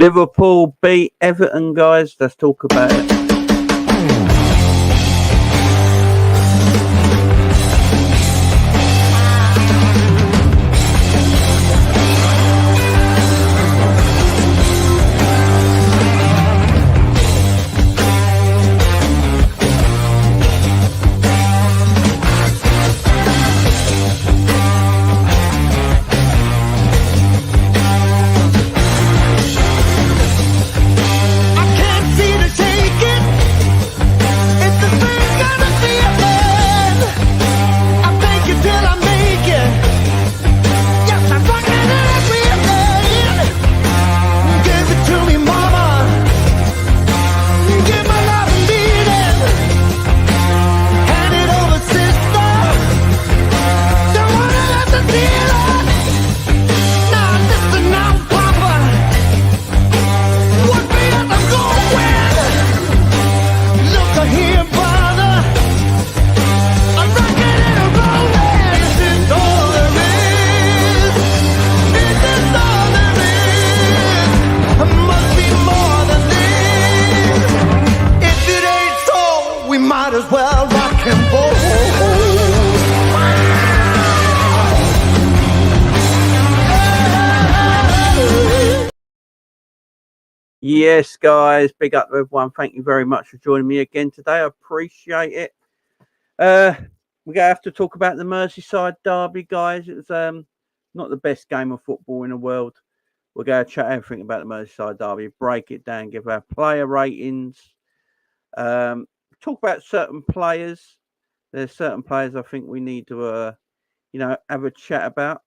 Liverpool beat Everton, guys. Let's talk about it. Yes, guys, big up to everyone. Thank you very much for joining me again today. I appreciate it. We're going to have to talk about the Merseyside derby, guys. It was not the best game of football in the world. We're going to chat everything about the Merseyside derby, break it down, give our player ratings, talk about certain players. There's certain players I think we need to, have a chat about.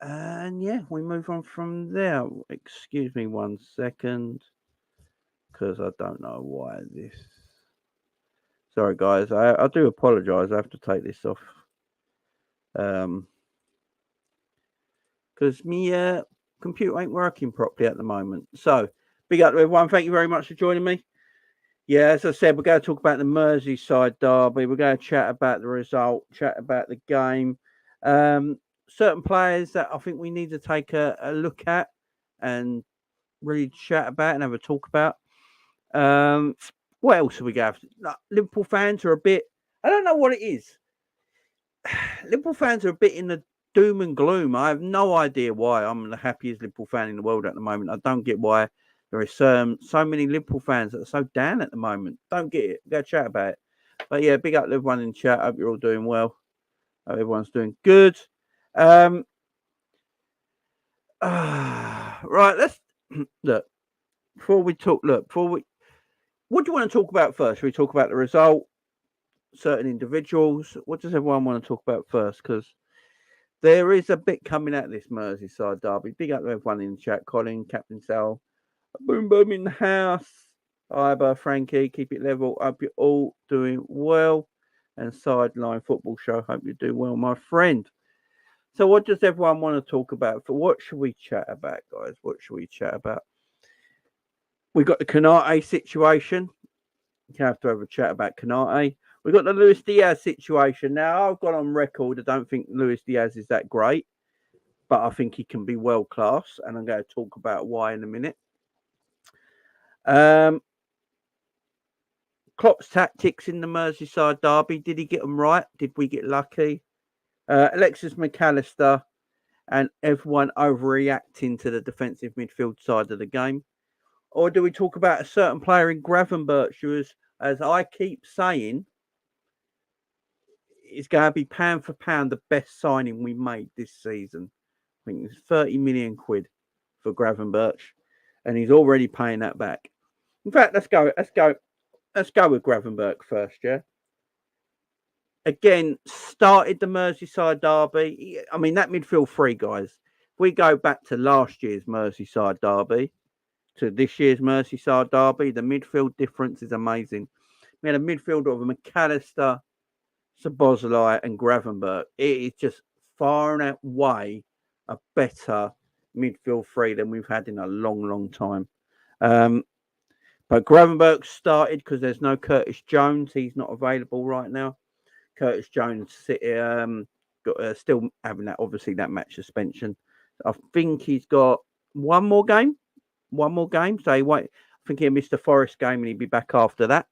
And yeah, we move on from there. Excuse me 1 second, because I don't know why this. Sorry, guys. I do apologise. I have to take this off. Because my computer ain't working properly at the moment. So, big up to everyone. Thank you very much for joining me. Yeah, as I said, we're going to talk about the Merseyside derby. We're going to chat about the result, chat about the game. Certain players that I think we need to take a look at and really chat about and have a talk about. What else have we got? Liverpool fans are a bit, I don't know what it is. Liverpool fans are a bit in the doom and gloom. I have no idea why. I'm the happiest Liverpool fan in the world at the moment. I don't get why there is so many Liverpool fans that are so down at the moment. Don't get it. Go chat about it. But yeah, big up to everyone in chat. Hope you're all doing well. Hope everyone's doing good. Right, let's look. What do you want to talk about first? Should we talk about the result? Certain individuals? What does everyone want to talk about first? Because there is a bit coming out of this Merseyside derby. Big up to everyone in the chat. Colin, Captain Sal, Boom Boom in the house. Iber, Frankie, keep it level. Hope you're all doing well. And Sideline Football Show. Hope you do well, my friend. So what does everyone want to talk about? For what should we chat about, guys? What should we chat about? We got the Konate situation. You have to have a chat about Konate. We got the Luis Diaz situation. Now, I've got on record, I don't think Luis Diaz is that great, but I think he can be world class, and I'm going to talk about why in a minute. Klopp's tactics in the Merseyside derby. Did he get them right? Did we get lucky? Alexis McAllister and everyone overreacting to the defensive midfield side of the game. Or do we talk about a certain player in Gravenberch who is, as I keep saying, is going to be pound for pound the best signing we made this season. I think it's 30 million quid for Gravenberch, and he's already paying that back. In fact, let's go with Gravenberch first, yeah? Again, started the Merseyside derby. I mean, that midfield three, guys. If we go back to last year's Merseyside derby to this year's Merseyside derby, the midfield difference is amazing. We had a midfield of McAllister, Szoboszlai and Gravenberch. It is just far and away a better midfield three than we've had in a long, long time. But Gravenberch started because there's no Curtis Jones. He's not available right now. Curtis Jones still having that match suspension. I think he's got one more game. one more game. So he won't. I think he'll miss the Forest game and he'll be back after that.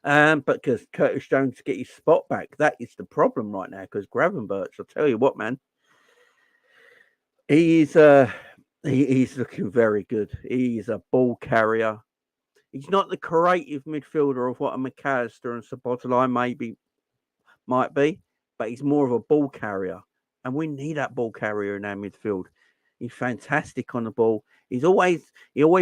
But because Curtis Jones to get his spot back, that is the problem right now. Because Gravenberch, I'll tell you what, man, he's he's looking very good. He's a ball carrier. He's not the creative midfielder of what a McAllister and Szoboszlai might be, but he's more of a ball carrier, and we need that ball carrier in our midfield. He's fantastic on the ball. He always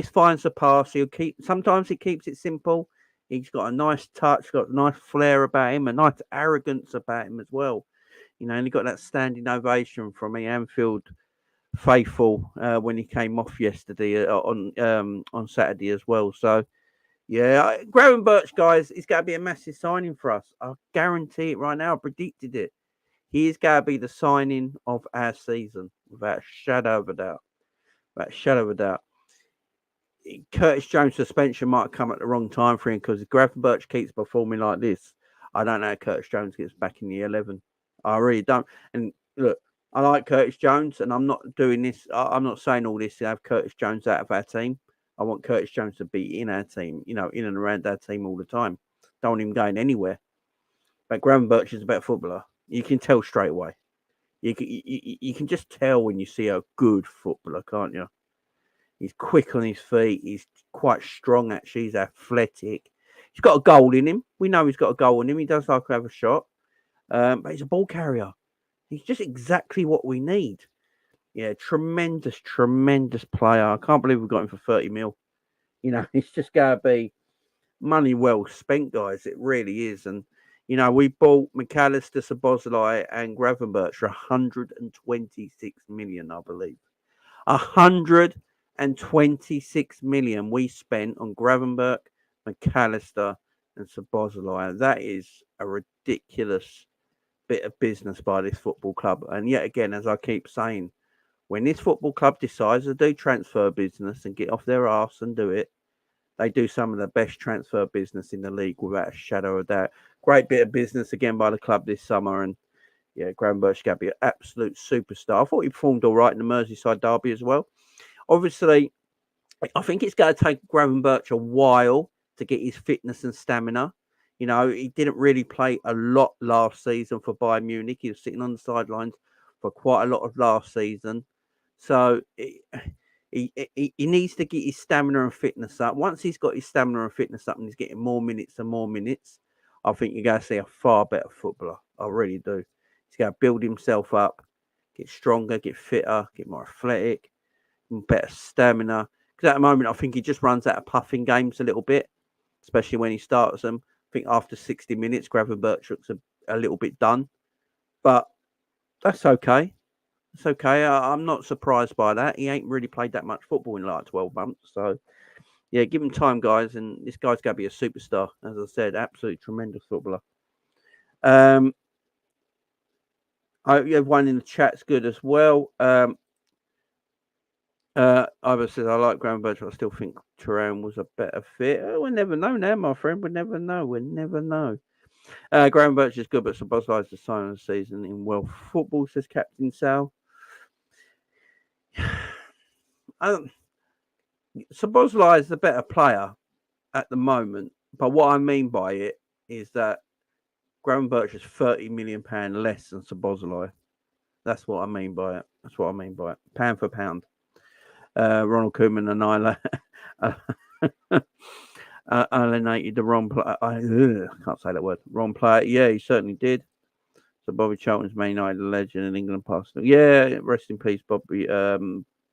finds a pass. Sometimes he keeps it simple. He's got a nice touch, got a nice flair about him, a nice arrogance about him as well. And he got that standing ovation from the Anfield faithful when he came off yesterday on Saturday as well. So yeah, Gravenberch, guys, is going to be a massive signing for us. I guarantee it right now. I predicted it. He is going to be the signing of our season, without a shadow of a doubt. Without a shadow of a doubt. Curtis Jones' suspension might come at the wrong time for him, because if Gravenberch keeps performing like this, I don't know how Curtis Jones gets back in the 11. I really don't. And look, I like Curtis Jones, and I'm not doing this. I'm not saying all this to have Curtis Jones out of our team. I want Curtis Jones to be in our team, in and around our team all the time. Don't want him going anywhere. But Gravenberch is a better footballer. You can tell straight away. You can just tell when you see a good footballer, can't you? He's quick on his feet. He's quite strong, actually. He's athletic. He's got a goal in him. We know he's got a goal in him. He does like to have a shot. But he's a ball carrier. He's just exactly what we need. Yeah, tremendous, tremendous player. I can't believe we got him for 30 mil. It's just going to be money well spent, guys. It really is. And, we bought McAllister, Szoboszlai and Gravenberch for 126 million, I believe. 126 million we spent on Gravenberch, McAllister and Szoboszlai. That is a ridiculous bit of business by this football club. And yet again, as I keep saying, when this football club decides to do transfer business and get off their arse and do it, they do some of the best transfer business in the league without a shadow of doubt. Great bit of business again by the club this summer. And yeah, Gravenberch got to be an absolute superstar. I thought he performed all right in the Merseyside derby as well. Obviously, I think it's going to take Gravenberch a while to get his fitness and stamina. He didn't really play a lot last season for Bayern Munich. He was sitting on the sidelines for quite a lot of last season. So he needs to get his stamina and fitness up. Once he's got his stamina and fitness up and he's getting more minutes and more minutes, I think you're going to see a far better footballer. I really do. He's going to build himself up, get stronger, get fitter, get more athletic, better stamina. Because at the moment, I think he just runs out of puffing games a little bit, especially when he starts them. I think after 60 minutes, Gravenberch looks a little bit done. But that's okay. It's okay. I'm not surprised by that. He ain't really played that much football in like 12 months. So, yeah, give him time, guys. And this guy's going to be a superstar. As I said, absolutely tremendous footballer. I hope everyone in the chat's good as well. Ivor says, I like Gravenberch, but I still think Turan was a better fit. We'll never know now, my friend. We'll never know. We'll never know. Gravenberch is good, but Szoboszlai is the sign of the season in World Football, says Captain Sal. Szoboszlai is the better player at the moment, but what I mean by it is that Gravenberch is £30 million less than Szoboszlai. That's what I mean by it. Pound for pound. Ronald Koeman alienated the wrong player. I can't say that word. Wrong player. Yeah, he certainly did. So Bobby Charlton's Man United legend in England past. Yeah, rest in peace, Bobby.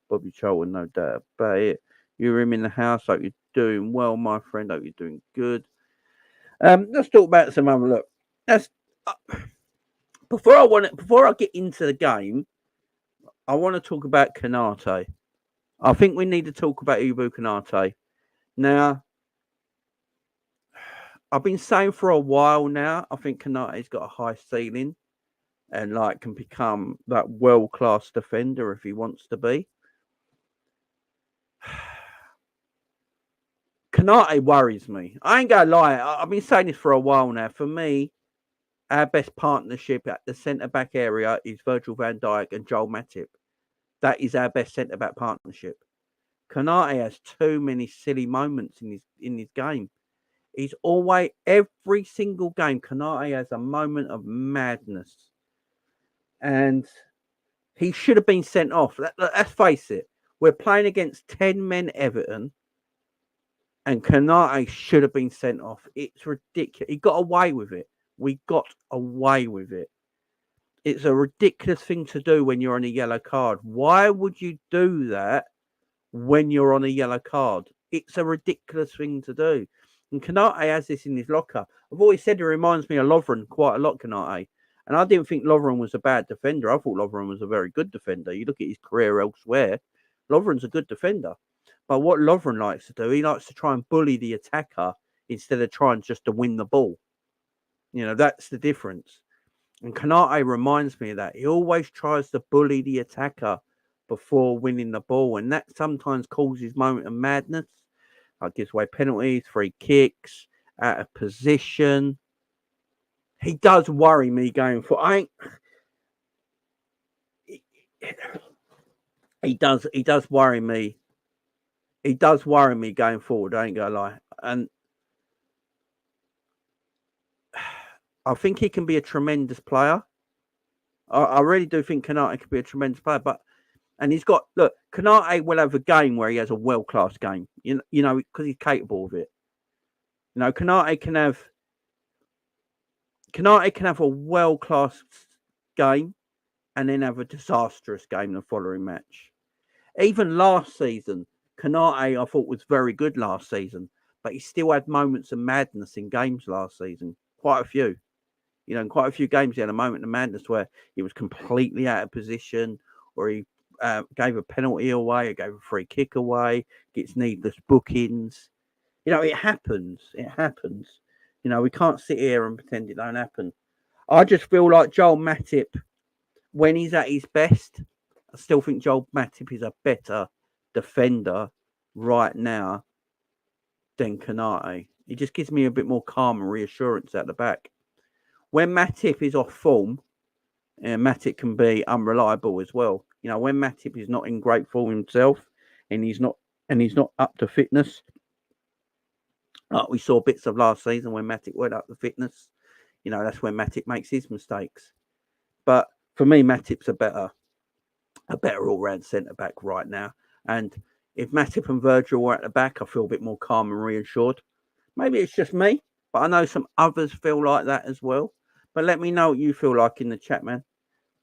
Bobby Charlton, no doubt about it. You're him in the house. Hope you're doing well, my friend. Hope you're doing good. Let's talk about some other look. That's before I get into the game, I want to talk about Konate. I think we need to talk about Ibrahima Konate. Now, I've been saying for a while now, I think Konate's got a high ceiling and can become that world-class defender if he wants to be. Konate worries me. I ain't gonna lie. I've been saying this for a while now. For me, our best partnership at the centre-back area is Virgil van Dijk and Joel Matip. That is our best centre-back partnership. Konate has too many silly moments in his game. He's always, every single game, Konate has a moment of madness. And he should have been sent off. Let's face it. We're playing against 10 men Everton, and Konate should have been sent off. It's ridiculous. He got away with it. We got away with it. It's a ridiculous thing to do when you're on a yellow card. Why would you do that when you're on a yellow card? It's a ridiculous thing to do. And Konate has this in his locker. I've always said he reminds me of Lovren quite a lot, Konate. And I didn't think Lovren was a bad defender. I thought Lovren was a very good defender. You look at his career elsewhere, Lovren's a good defender. But what Lovren likes to do, he likes to try and bully the attacker instead of trying just to win the ball. You know, that's the difference. And Konate reminds me of that. He always tries to bully the attacker before winning the ball. And that sometimes causes moment of madness. Like gives away penalties, free kicks, out of position. He does worry me going for. He does worry me. He does worry me going forward. I ain't gonna lie. And I think he can be a tremendous player. I really do think Konate could be a tremendous player. And he's got, look, Konate will have a game where he has a world class game. You know, because he's capable of it. You know, Konate can have a world class game and then have a disastrous game the following match. Even last season, Konate I thought was very good last season, but he still had moments of madness in games last season. Quite a few. You know, in quite a few games he had a moment of madness where he was completely out of position, or he gave a penalty away, or gave a free kick away, gets needless bookings. You know, it happens. It happens. You know, we can't sit here and pretend it don't happen. I just feel like Joel Matip, when he's at his best, I still think Joel Matip is a better defender right now than Konate. He just gives me a bit more calm and reassurance at the back. When Matip is off form, Matip can be unreliable as well. You know, when Matip is not in great form himself, and he's not up to fitness, like we saw bits of last season when Matip went up to fitness. You know, that's when Matip makes his mistakes. But for me, Matip's a better all-round centre-back right now. And if Matip and Virgil were at the back, I feel a bit more calm and reassured. Maybe it's just me, but I know some others feel like that as well. But let me know what you feel like in the chat, man.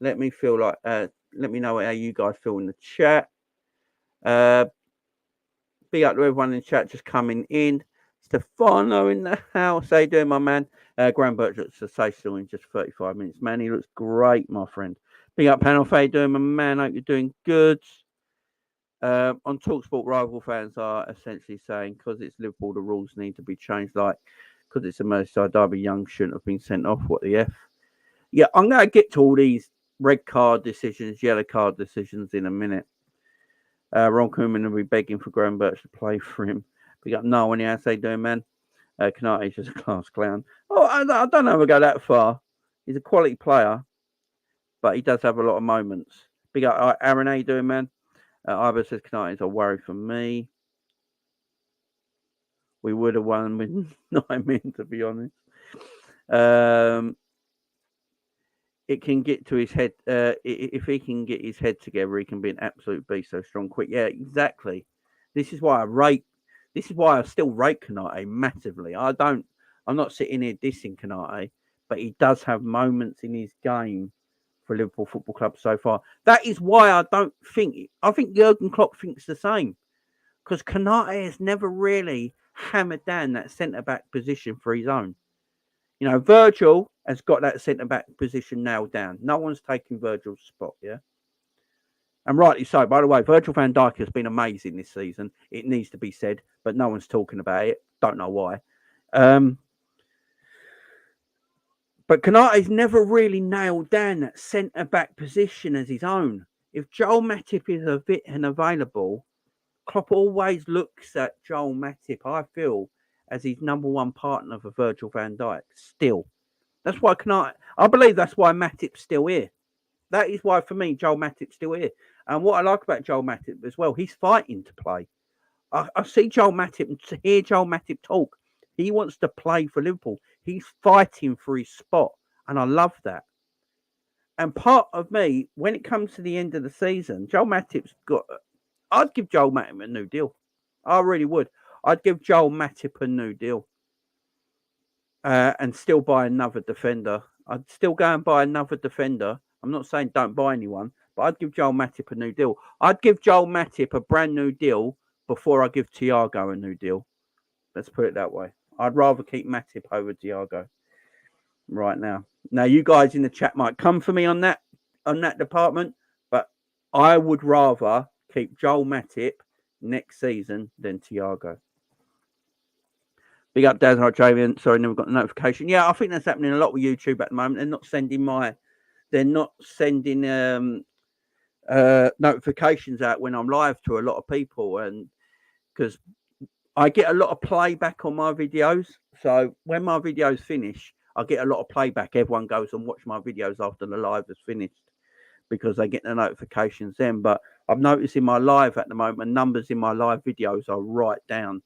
Let me know how you guys feel in the chat. Big up to everyone in the chat just coming in. Stefano in the house. How you doing, my man? Graham Birch looks sensational in just 35 minutes, man. He looks great, my friend. Big up, panel. How you doing, my man? Hope you're doing good. On TalkSport, rival fans are essentially saying because it's Liverpool, the rules need to be changed. Like, because it's a Merseyside derby, Young shouldn't have been sent off. What the F? Yeah, I'm going to get to all these red card decisions, yellow card decisions in a minute. Ron Koeman will be begging for Graham Birch to play for him. We got no one here. How you doing, man? Konate's just a class clown. Oh, I don't know if I go that far. He's a quality player, but he does have a lot of moments. Big up, Aaron. How you doing, man? Iber says Konate is a worry for me. We would have won with 9 men, to be honest. It can get to his head. If he can get his head together, he can be an absolute beast. So strong, quick. Yeah, exactly. This is why I still rate Konate massively. I'm not sitting here dissing Konate, but he does have moments in his game for Liverpool Football Club so far. That is why I think Jurgen Klopp thinks the same. Because Konate has never really hammered down that centre-back position for his own. You know, Virgil has got that centre-back position nailed down. No one's taking Virgil's spot, yeah? And rightly so. By the way, Virgil van Dijk has been amazing this season. It needs to be said, but no one's talking about it. Don't know why. But Konate's never really nailed down that centre-back position as his own. If Joel Matip is fit and available, Klopp always looks at Joel Matip, I feel, as his number one partner for Virgil van Dijk. Still. That's why I believe that's why Matip's still here. That is why, for me, Joel Matip's still here. And what I like about Joel Matip as well, he's fighting to play. I see Joel Matip and to hear Joel Matip talk. He wants to play for Liverpool. He's fighting for his spot, and I love that. And part of me, when it comes to the end of the season, Joel Matip's got. I'd give Joel Matip a new deal. I really would. I'd give Joel Matip a new deal, and still buy another defender. I'd still go and buy another defender. I'm not saying don't buy anyone, but I'd give Joel Matip a new deal. I'd give Joel Matip a brand new deal before I give Thiago a new deal. Let's put it that way. I'd rather keep Matip over Thiago right now. Now, you guys in the chat might come for me on that department, but I would rather keep Joel Matip next season than Thiago. Big up, Daz Harjavian. Sorry, never got a notification. Yeah, I think that's happening a lot with YouTube at the moment. They're not sending notifications out when I'm live to a lot of people, and because I get a lot of playback on my videos. So when my videos finish, I get a lot of playback. Everyone goes and watch my videos after the live is finished because they get the notifications then. But I've noticed in my live at the moment, numbers in my live videos are right down.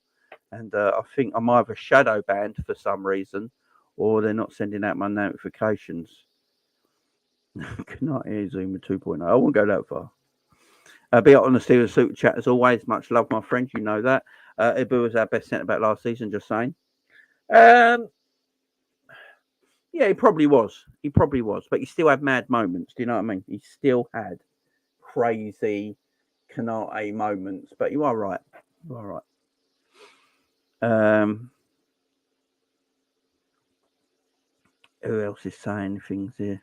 And I think I'm either shadow banned for some reason or they're not sending out my notifications. Konate Zuma 2.0. I won't go that far. Be out on the Steelers Super Chat as always. Much love, my friend. You know that. Ibu was our best centre back last season, just saying. Yeah, he probably was. But he still had mad moments. Do you know what I mean? He still had crazy Konate moments. But you are right. You are right. Who else is saying things here?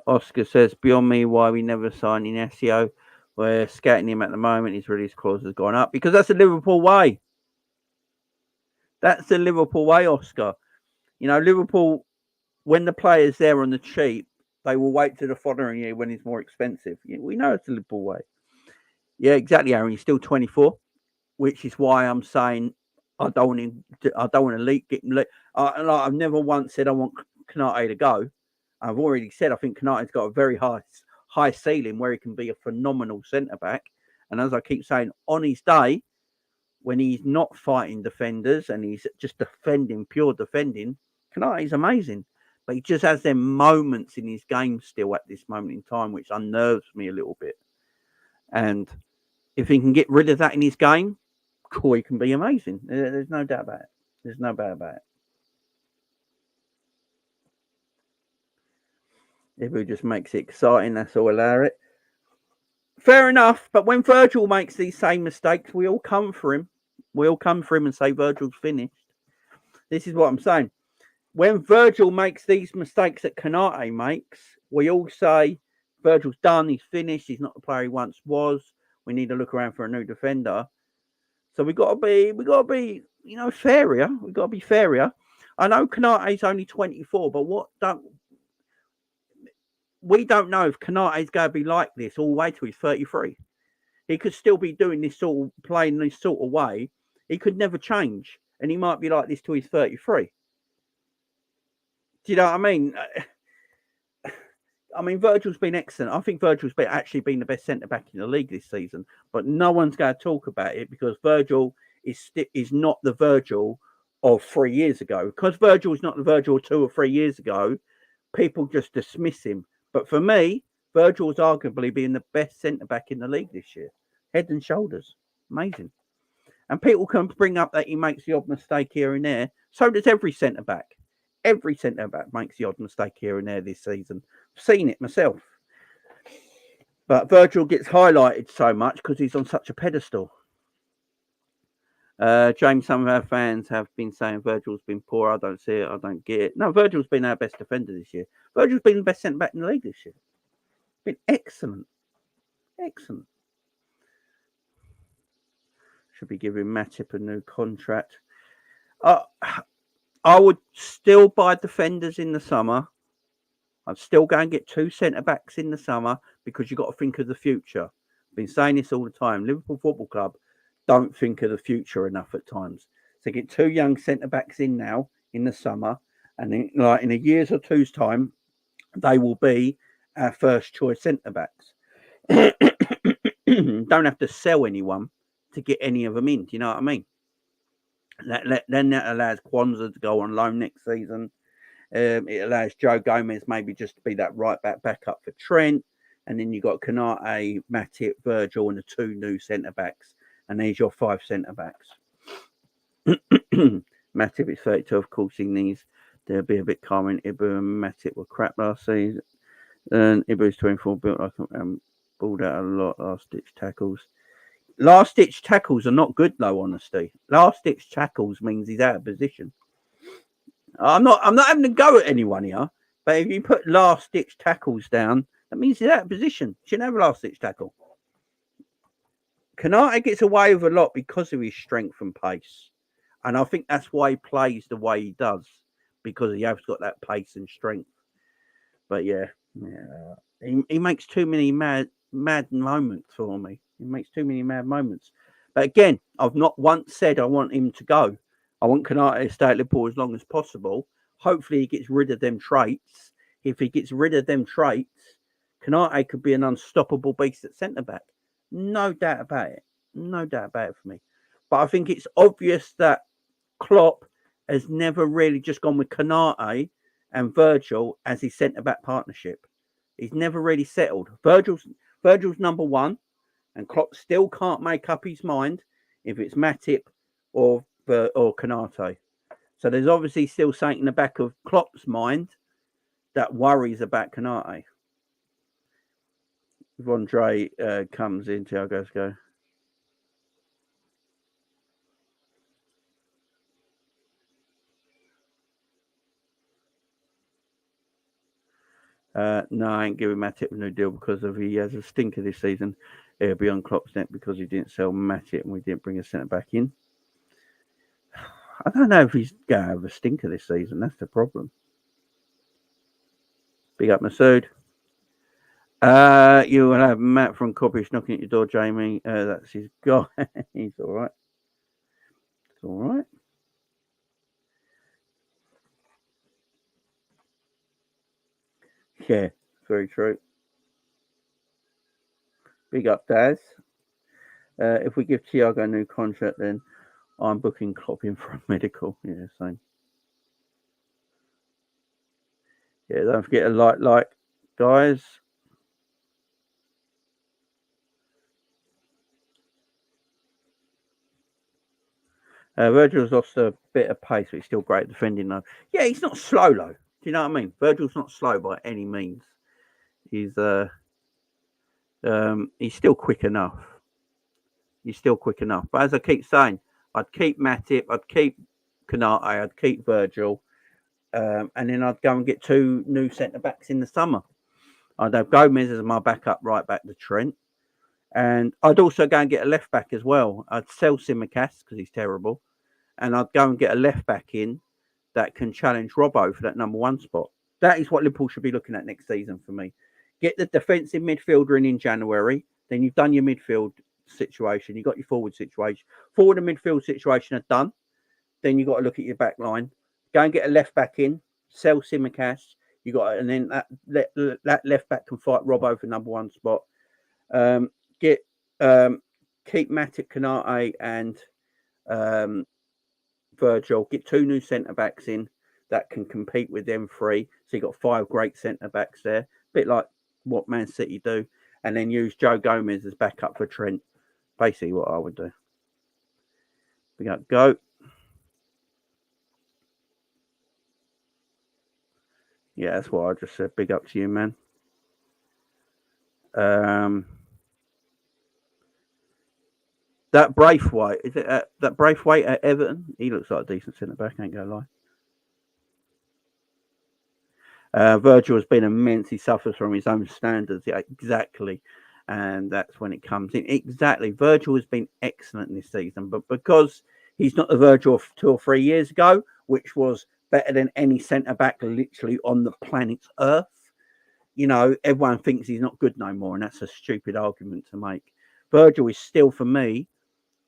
Oscar says, beyond me, why we never sign in SEO. We're scouting him at the moment. His release clause has gone up because that's the Liverpool way. That's the Liverpool way, Oscar. You know, Liverpool, when the player's there on the cheap, they will wait to the following year when he's more expensive. We know it's the Liverpool way. Yeah, exactly, Aaron. He's still 24, which is why I'm saying I don't want to get him. I've never once said I want Konate to go. I've already said I think Konate's got a very high ceiling where he can be a phenomenal centre back. And as I keep saying, on his day, when he's not fighting defenders and he's just pure defending, Konate's amazing. But he just has them moments in his game still at this moment in time, which unnerves me a little bit. And if he can get rid of that in his game, cool, he can be amazing. There's no doubt about it. There's no doubt about it. If it just makes it exciting, that's all allow it. Fair enough, but when Virgil makes these same mistakes, we all come for him. We all come for him and say Virgil's finished. This is what I'm saying. When Virgil makes these mistakes that Konate makes, we all say Virgil's done, he's finished, he's not the player he once was. We need to look around for a new defender. So we got to be, fairer. We got to be fairer. I know Konate's only 24, but we don't know if Konate's going to be like this all the way till he's 33. He could still be doing this sort of playing this sort of way. He could never change, and he might be like this till he's 33. Do you know what I mean? I mean, Virgil's been excellent. I think Virgil's actually been the best centre back in the league this season, but no one's going to talk about it because Virgil is not the Virgil of 3 years ago. Because Virgil is not the Virgil 2 or 3 years ago, people just dismiss him. But for me, Virgil's arguably being the best centre back in the league this year, head and shoulders, amazing. And people can bring up that he makes the odd mistake here and there. So does every centre back. Every centre back makes the odd mistake here and there this season. I've seen it myself. But Virgil gets highlighted so much because he's on such a pedestal. James, some of our fans have been saying Virgil's been poor. I don't see it. I don't get it. No, Virgil's been our best defender this year. Virgil's been the best centre back in the league this year. Been excellent. Excellent. Should be giving Matip a new contract. I would still buy defenders in the summer. I'd still go and get 2 centre-backs in the summer because you've got to think of the future. I've been saying this all the time. Liverpool Football Club don't think of the future enough at times. So get 2 young centre-backs in now in the summer, and in a year's or two's time, they will be our first choice centre-backs. Don't have to sell anyone to get any of them in. Do you know what I mean? Then that allows Kwanzaa to go on loan next season. It allows Joe Gomez maybe just to be that right backup for Trent. And then you've got Konate, Matip, Virgil, and the 2 new centre backs. And there's your 5 centre backs. Matip is 32, of course, he needs to be a bit calm. And Ibu and Matip were crap last season. And Ibu's 24, built like balled out a lot, last ditch tackles. Last ditch tackles are not good, though, honesty. Last ditch tackles means he's out of position. I'm not having to go at anyone here, but if you put last ditch tackles down, that means he's out of position. Shouldn't have a last ditch tackle. Konate gets away with a lot because of his strength and pace. And I think that's why he plays the way he does, because he has got that pace and strength. But yeah, he makes too many mad moments for me. He makes too many mad moments. But again, I've not once said I want him to go. I want Konate to stay at Liverpool as long as possible. Hopefully he gets rid of them traits. If he gets rid of them traits, Konate could be an unstoppable beast at centre-back. No doubt about it. No doubt about it for me. But I think it's obvious that Klopp has never really just gone with Konate and Virgil as his centre-back partnership. He's never really settled. Virgil's number 1, and Klopp still can't make up his mind if it's Matip or Konate. So there's obviously still something in the back of Klopp's mind that worries about Konate. If Andre comes in, Thiago's go. No, I ain't giving Matip a new deal because of he has a stinker this season. It'll be on Klopp's neck because he didn't sell Matip and we didn't bring a centre back in. I don't know if he's going to have a stinker this season. That's the problem. Big up Masood. You will have Matt from Cobbish knocking at your door, Jamie. That's his guy. He's all right. It's all right. Yeah, very true. Big up, Daz. If we give Thiago a new contract, then I'm booking Klopp in for a medical. Yeah, same. Yeah, don't forget to like, guys. Virgil's lost a bit of pace, but he's still great at defending, though. Yeah, he's not slow, though. Do you know what I mean? Virgil's not slow by any means. He's still quick enough. He's still quick enough. But as I keep saying, I'd keep Matip, I'd keep Konate, I'd keep Virgil, and then I'd go and get 2 new centre backs in the summer. I'd have Gomez as my backup right back to Trent. And I'd also go and get a left back as well. I'd sell Simicast because he's terrible. And I'd go and get a left back in that can challenge Robbo for that number 1 spot. That is what Liverpool should be looking at next season for me. Get the defensive midfielder in January. Then you've done your midfield situation. You've got your forward situation. Forward and midfield situation are done. Then you've got to look at your back line. Go and get a left back in. Sell Simicast. You got, and then that left back can fight Robbo for number 1 spot. Keep Matip, Konate, and Virgil. Get 2 new centre backs in that can compete with them 3. So you got 5 great centre backs there, a bit like what Man City do, and then use Joe Gomez as backup for Trent. Basically, what I would do. We got go. Yeah, that's what I just said. Big up to you, man. That Braithwaite, is it that Braithwaite at Everton? He looks like a decent centre back, ain't gonna lie. Virgil has been immense. He suffers from his own standards. Yeah, exactly. And that's when it comes in. Exactly. Virgil has been excellent this season, but because he's not the Virgil of 2 or 3 years ago, which was better than any centre back literally on the planet's Earth, everyone thinks he's not good no more, and that's a stupid argument to make. Virgil is still, for me,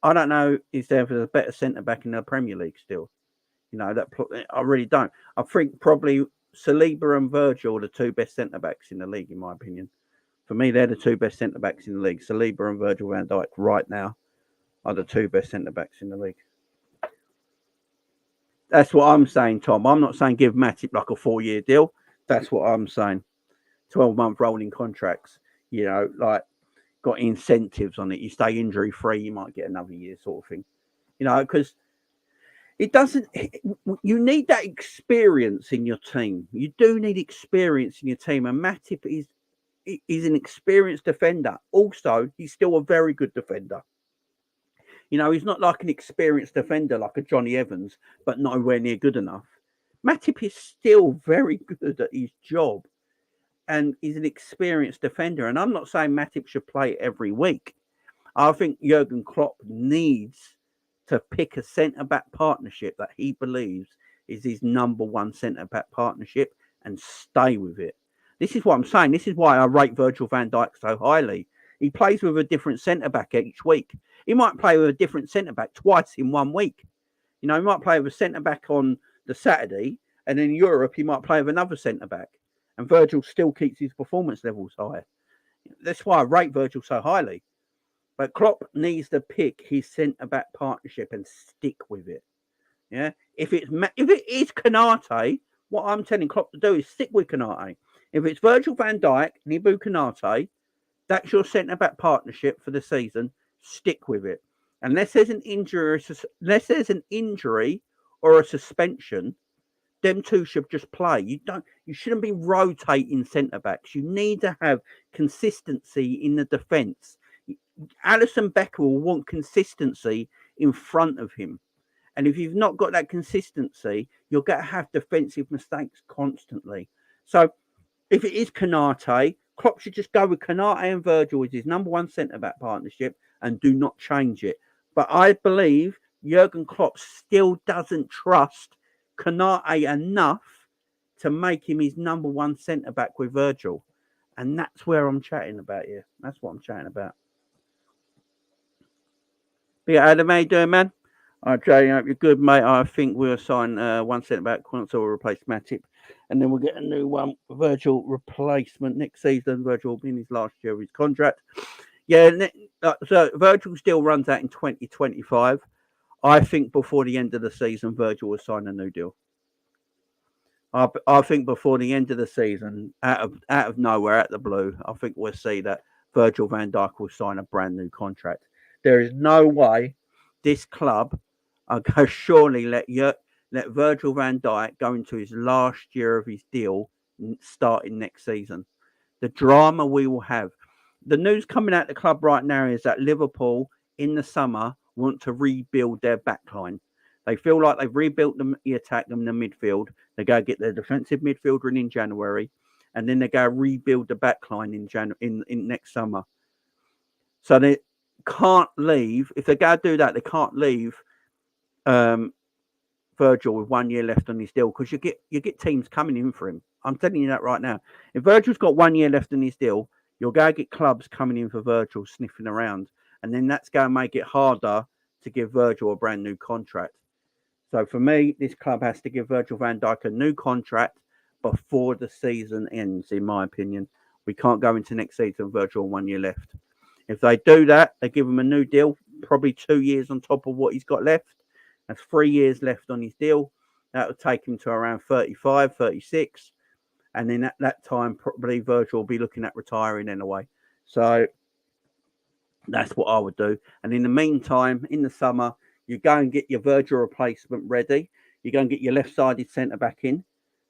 I don't know, is there a better centre back in the Premier League still? That I really don't. I think probably Saliba and Virgil are the 2 best centre backs in the league, in my opinion. For me, they're the 2 best centre backs in the league. Saliba and Virgil van Dijk right now. are the two best centre backs in the league. That's what I'm saying, Tom. I'm not saying give Matip like a 4-year deal. That's what I'm saying. 12-month rolling contracts. Like got incentives on it. You stay injury free, you might get another year, sort of thing. Because it doesn't. You need that experience in your team. You do need experience in your team, and Matip is an experienced defender. Also, he's still a very good defender. He's not like an experienced defender like a Johnny Evans, but nowhere near good enough. Matip is still very good at his job, and he's an experienced defender. And I'm not saying Matip should play every week. I think Jurgen Klopp needs to pick a centre-back partnership that he believes is his number one centre-back partnership and stay with it. This is what I'm saying. This is why I rate Virgil van Dijk so highly. He plays with a different centre-back each week. He might play with a different centre-back twice in 1 week. He might play with a centre-back on the Saturday, and in Europe, he might play with another centre-back. And Virgil still keeps his performance levels high. That's why I rate Virgil so highly. But Klopp needs to pick his centre-back partnership and stick with it. Yeah, if it is Konate, what I'm telling Klopp to do is stick with Konate. If it's Virgil van Dijk and Ibu Konate, that's your centre-back partnership for the season. Stick with it. Unless there's an injury or a suspension, them two should just play. You shouldn't be rotating centre-backs. You need to have consistency in the defence. Alisson Becker will want consistency in front of him. And if you've not got that consistency, you're going to have defensive mistakes constantly. So if it is Konate, Klopp should just go with Konate and Virgil as his number one centre-back partnership and do not change it. But I believe Jurgen Klopp still doesn't trust Konate enough to make him his number one centre-back with Virgil. And that's where I'm chatting about here. That's what I'm chatting about. But yeah, Adam, how you doing, man? Jay, I hope you're good, mate. I think we'll sign one centre-back, Konate will replace Matip. And then we'll get a new one, Virgil replacement next season. Virgil will be in his last year of his contract. Yeah, so Virgil still runs out in 2025. I think before the end of the season, Virgil will sign a new deal. I think before the end of the season, out of nowhere, out the blue, I think we'll see that Virgil van Dijk will sign a brand new contract. There is no way this club are going to surely let Virgil van Dijk go into his last year of his deal starting next season. The drama we will have. The news coming out of the club right now is that Liverpool in the summer want to rebuild their backline. They feel like they've rebuilt the attack and the midfield. They go get their defensive midfielder in January, and then they go rebuild the backline in next summer. So they can't leave. If they go do that, they can't leave Virgil with 1 year left on his deal, because you get teams coming in for him. I'm telling you that right now. If Virgil's got 1 year left on his deal, you'll go get clubs coming in for Virgil sniffing around, and then that's going to make it harder to give Virgil a brand new contract. So for me, this club has to give Virgil van Dijk a new contract before the season ends, in my opinion. We can't go into next season with Virgil 1 year left. If they do that, they give him a new deal, probably 2 years on top of what he's got left. That's 3 years left on his deal. That will take him to around 35, 36. And then at that time, probably Virgil will be looking at retiring anyway. So that's what I would do. And in the meantime, in the summer, you go and get your Virgil replacement ready. You go and get your left-sided centre-back in.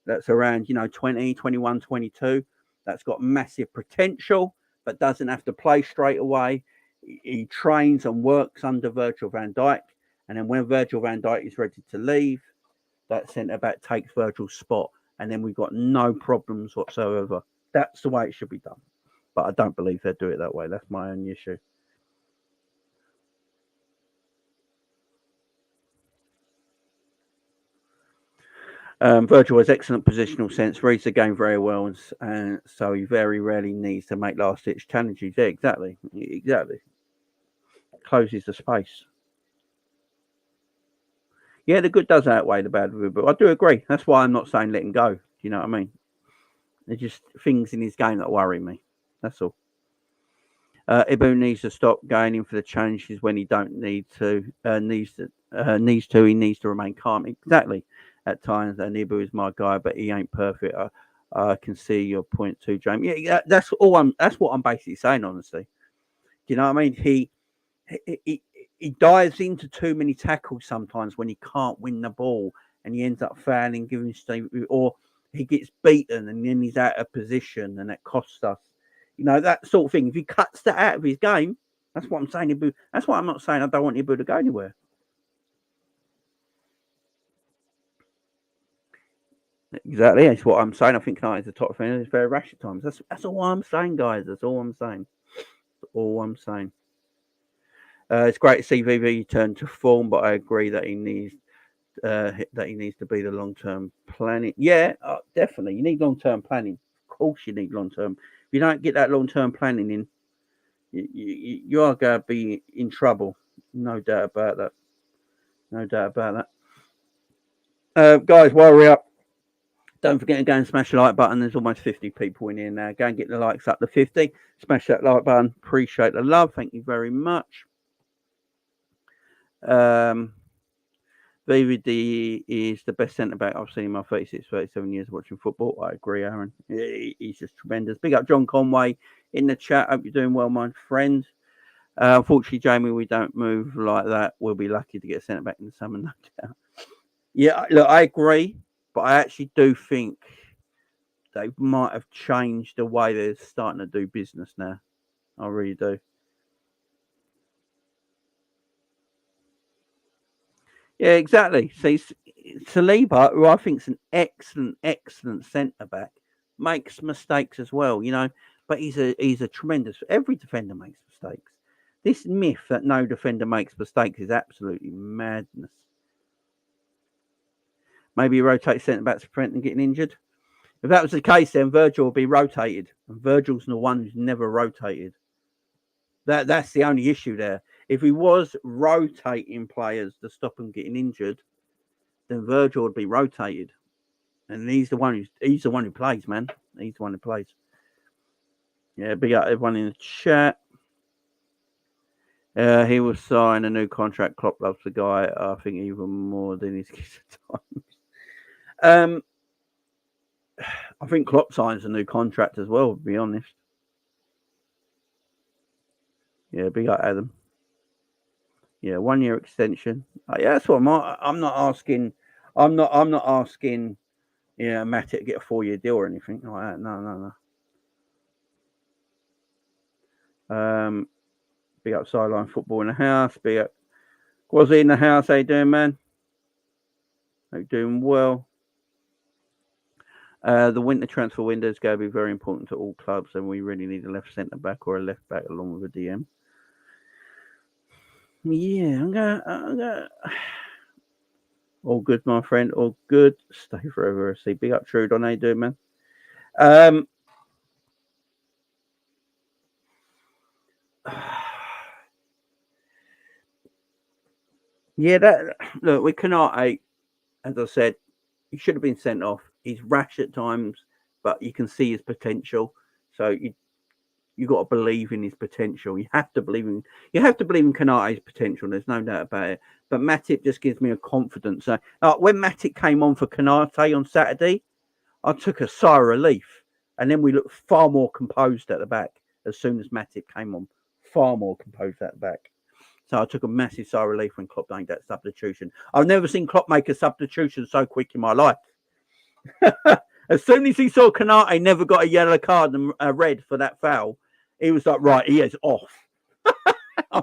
That's around, 20, 21, 22. That's got massive potential, but doesn't have to play straight away. He trains and works under Virgil van Dijk. And then when Virgil van Dijk is ready to leave, that centre-back takes Virgil's spot. And then we've got no problems whatsoever. That's the way it should be done. But I don't believe they'll do it that way. That's my only issue. Virgil has excellent positional sense, reads the game very well, and so he very rarely needs to make last-ditch challenges. Yeah, exactly. Closes the space. Yeah, the good does outweigh the bad, but I do agree. That's why I'm not saying let him go. Do you know what I mean? There's just things in his game that worry me. That's all. Ibu needs to stop going in for the challenges when he don't need to. He needs to remain calm. Exactly. At times, and Ibu is my guy, but he ain't perfect. I can see your point too, Jamie. Yeah, that's all. That's what I'm basically saying. Honestly, do you know what I mean? He dives into too many tackles sometimes when he can't win the ball, and he ends up fouling, giving Steve, or he gets beaten and then he's out of position, and that costs us. You know, that sort of thing. If he cuts that out of his game, that's what I'm saying. Ibu, that's why I'm not saying I don't want Ibu to go anywhere. Exactly, that's what I'm saying. I think Knight is the top defender. It's very rash at times. That's all I'm saying, guys. That's all I'm saying. That's all I'm saying. It's great to see VV turn to form, but I agree that he needs to be the long term planning. Yeah, definitely. You need long term planning. Of course, you need long term. If you don't get that long term planning in, you are going to be in trouble. No doubt about that. No doubt about that. Guys, while we're up, don't forget to go and smash the like button. There's almost 50 people in here now. Go and get the likes up to 50. Smash that like button. Appreciate the love. Thank you very much. VVD is the best centre back I've seen in my 36, 37 years of watching football. I agree, Aaron. He's just tremendous. Big up John Conway in the chat. Hope you're doing well, my friend. Unfortunately, Jamie, we don't move like that. We'll be lucky to get a centre back in the summer, no doubt. Yeah, look, I agree, but I actually do think they might have changed the way they're starting to do business now. I really do. Yeah, exactly. See, Saliba, who I think is an excellent centre back, makes mistakes as well. You know, but he's a tremendous. Every defender makes mistakes. This myth that no defender makes mistakes is absolutely madness. Maybe rotate centre backs to prevent them getting injured. If that was the case, then Virgil will be rotated, and Virgil's the one who's never rotated. That's the only issue there. If he was rotating players to stop them getting injured, then Virgil would be rotated, and he's the one who plays, man. He's the one who plays. Yeah, big up everyone in the chat. He will sign a new contract. Klopp loves the guy. I think even more than his kids at times. I think Klopp signs a new contract as well. To be honest. Yeah, big up Adam. Yeah, 1 year extension. Yeah, that's what I'm not asking. I'm not asking. Yeah, Matip to get a 4 year deal or anything like that. No. Big up sideline football in the house. Big up. Was he in the house? How you doing, man? Hope you're doing well. The winter transfer window is going to be very important to all clubs, and we really need a left centre back or a left back along with a DM. Yeah, I'm gonna. All good, my friend. All good. Stay forever. See, big up, Trudon. How you doing, man? Yeah, that look, we cannot. As I said, he should have been sent off. He's rash at times, but you can see his potential. So you got to believe in his potential. You have to believe in Konate's potential. There's no doubt about it. But Matip just gives me a confidence. When Matip came on for Konate on Saturday, I took a sigh of relief, and then we looked far more composed at the back as soon as Matip came on. Far more composed at the back. So I took a massive sigh of relief when Klopp made that substitution. I've never seen Klopp make a substitution so quick in my life. As soon as he saw Konate never got a yellow card and a red for that foul, he was like, right, he is off.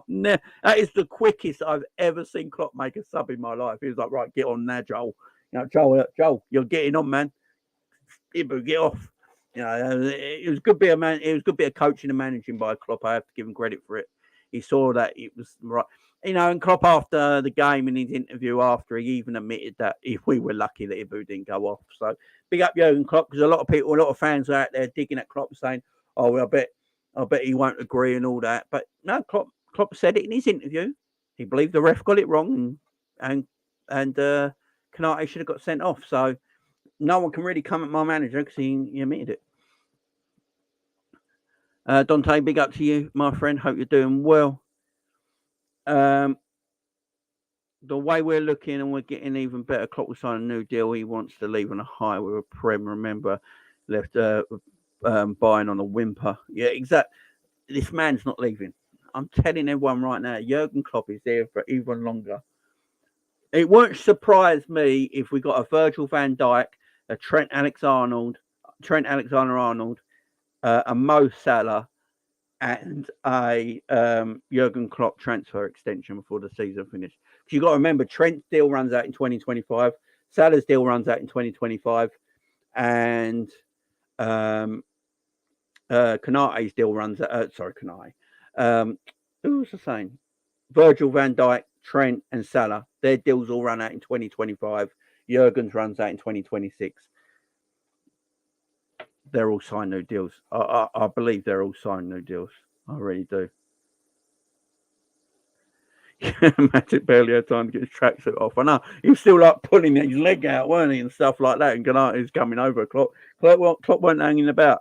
That is the quickest I've ever seen Klopp make a sub in my life. He was like, right, get on now, Joel. You know, Joel, you're getting on, man. Ibu, get off. You know, it was good bit of man. It was good bit of coaching and managing by Klopp. I have to give him credit for it. He saw that it was right. You know, and Klopp after the game in his interview after, he even admitted that if we were lucky that Ibu didn't go off. So big up Jurgen Klopp, because a lot of fans are out there digging at Klopp saying, "Oh, well, I bet he won't agree and all that." But no, Klopp said it in his interview. He believed the ref got it wrong, and Konate should have got sent off. So no one can really come at my manager because he admitted it. Dante, big up to you, my friend. Hope you're doing well. The way we're looking and we're getting even better. Klopp will sign a new deal. He wants to leave on a high with a Prem. Remember, left buying on a whimper. Yeah, exactly. This man's not leaving. I'm telling everyone right now, Jurgen Klopp is there for even longer. It won't surprise me if we got a Virgil van Dijk, a Trent Alexander-Arnold, a Mo Salah, and a Jurgen Klopp transfer extension before the season finished. Because you've got to remember, Trent's deal runs out in 2025, Salah's deal runs out in 2025, and Konate's deal runs out. Konate. Who was I saying? Virgil van Dijk, Trent, and Salah. Their deals all run out in 2025. Jurgen's runs out in 2026. They're all signed new deals. I believe they're all signed new deals. I really do. Matic barely had time to get his tracksuit off. I know he was still like pulling his leg out, weren't he, and stuff like that. And Konate's coming over. Klopp weren't hanging about.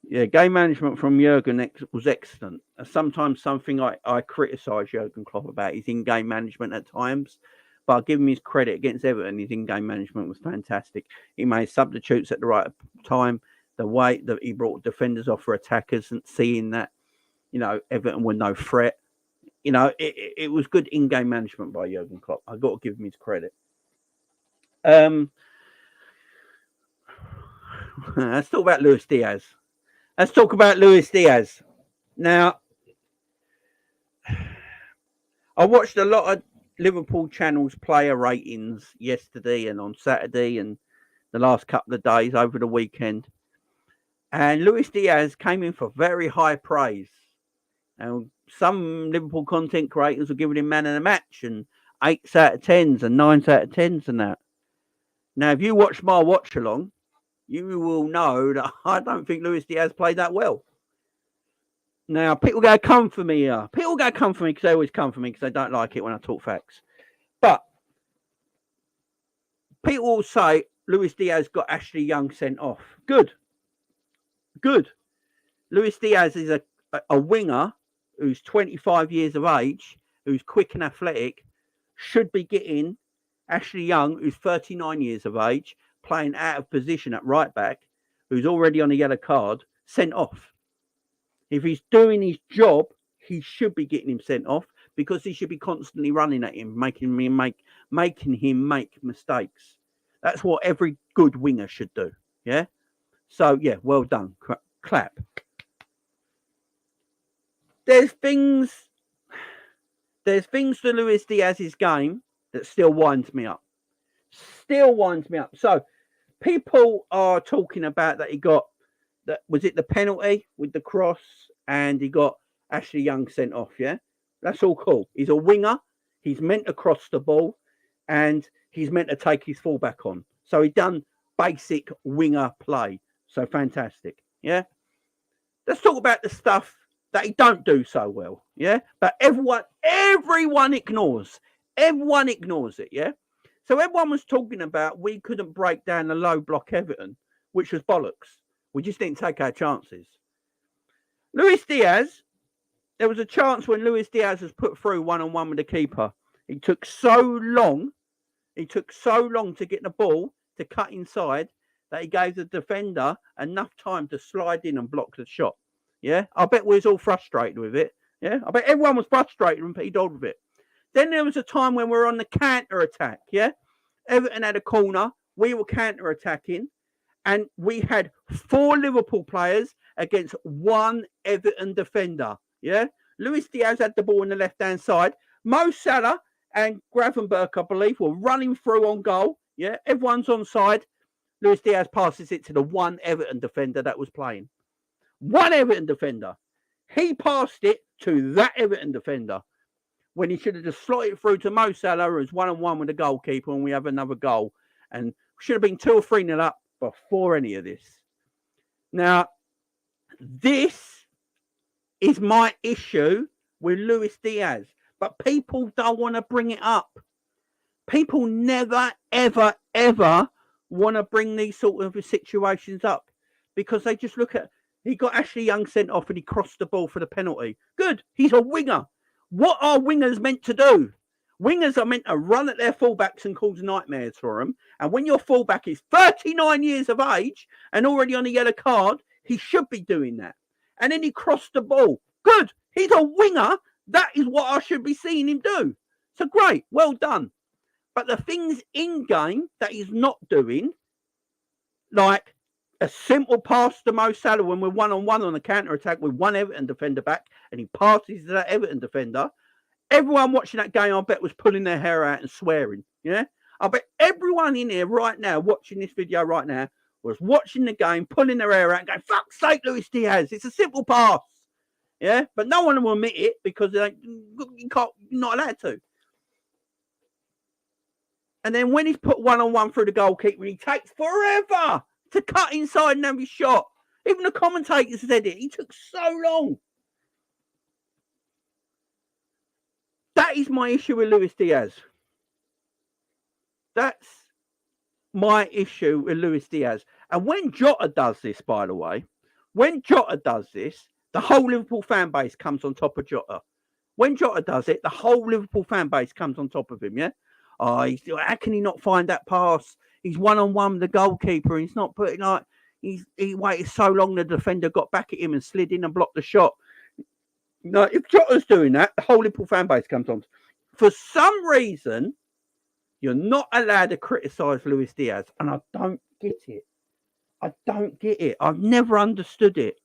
Yeah, game management from Jurgen was excellent. Sometimes something I criticise Jurgen Klopp about is in-game management at times, but I'll give him his credit against Everton. His in-game management was fantastic. He made substitutes at the right time. The way that he brought defenders off for attackers and seeing that, Everton were no threat. It was good in-game management by Jurgen Klopp. I've got to give him his credit. Let's talk about Luis Diaz. Now, I watched a lot of Liverpool channels player ratings yesterday and on Saturday and the last couple of days over the weekend. And Luis Diaz came in for very high praise. And some Liverpool content creators were giving him man of the match and 8s out of 10s and 9s out of 10s and that. Now, if you watch my watch along, you will know that I don't think Luis Diaz played that well. Now, people go come for me here. People go come for me because they always come for me because they don't like it when I talk facts. But people will say Luis Diaz got Ashley Young sent off. Good. Luis Diaz is a winger who's 25 years of age, who's quick and athletic, should be getting Ashley Young, who's 39 years of age, playing out of position at right back, who's already on a yellow card, sent off. If he's doing his job, he should be getting him sent off because he should be constantly running at him, making him make mistakes. That's what every good winger should do. Yeah. So yeah, well done. Clap. There's things to Luis Diaz's game that still winds me up. So people are talking about that he got was it the penalty with the cross and he got Ashley Young sent off, yeah? That's all cool. He's a winger. He's meant to cross the ball and he's meant to take his fullback on. So he done basic winger play. So fantastic, yeah? Let's talk about the stuff that he don't do so well, yeah? But everyone ignores. Everyone ignores it, yeah? So everyone was talking about we couldn't break down the low block Everton, which was bollocks. We just didn't take our chances. Luis Diaz, there was a chance when Luis Diaz was put through one-on-one with the keeper. He took so long to get the ball to cut inside that he gave the defender enough time to slide in and block the shot. Yeah, I bet we was all frustrated with it. Yeah, I bet everyone was frustrated and peed with it. Then there was a time when we were on the counter-attack, yeah? Everton had a corner, we were counter-attacking, and we had 4 Liverpool players against 1 Everton defender, yeah? Luis Diaz had the ball on the left-hand side. Mo Salah and Gravenberch, I believe, were running through on goal, yeah? Everyone's on side. Luis Diaz passes it to the 1 Everton defender that was playing. 1 Everton defender. He passed it to that Everton defender when he should have just slotted it through to Mo Salah, who's 1-on-1 with the goalkeeper, and we have another goal. And should have been 2 or 3-0 up before any of this. Now, this is my issue with Luis Diaz, but people don't want to bring it up. People never, ever, ever want to bring these sort of situations up because they just look at, he got Ashley Young sent off and he crossed the ball for the penalty. Good. He's a winger. What are wingers meant to do? Wingers are meant to run at their fullbacks and cause nightmares for them. And when your fullback is 39 years of age and already on a yellow card, he should be doing that. And then he crossed the ball. Good. He's a winger. That is what I should be seeing him do. So great. Well done. But the things in game that he's not doing, like a simple pass to Mo Salah when we're one-on-one on a counter-attack with one Everton defender back and he passes to that Everton defender, everyone watching that game, I bet, was pulling their hair out and swearing. Yeah? I bet everyone in here right now, watching this video right now, was watching the game, pulling their hair out and going, fuck's sake, Luis Diaz, it's a simple pass. Yeah? But no one will admit it because you're not allowed to. And then when he's put one-on-one through the goalkeeper, he takes forever to cut inside and have his shot. Even the commentators said it. He took so long. That is my issue with Luis Diaz. That's my issue with Luis Diaz. And when Jota does this, by the way, when Jota does this, the whole Liverpool fan base comes on top of Jota. When Jota does it, the whole Liverpool fan base comes on top of him, yeah? Oh, how can he not find that pass? He's one-on-one with the goalkeeper. He's not putting like he waited so long the defender got back at him and slid in and blocked the shot. No, if Jota's doing that, the whole Liverpool fan base comes on. For some reason, you're not allowed to criticise Luis Diaz, and I don't get it. I don't get it. I've never understood it.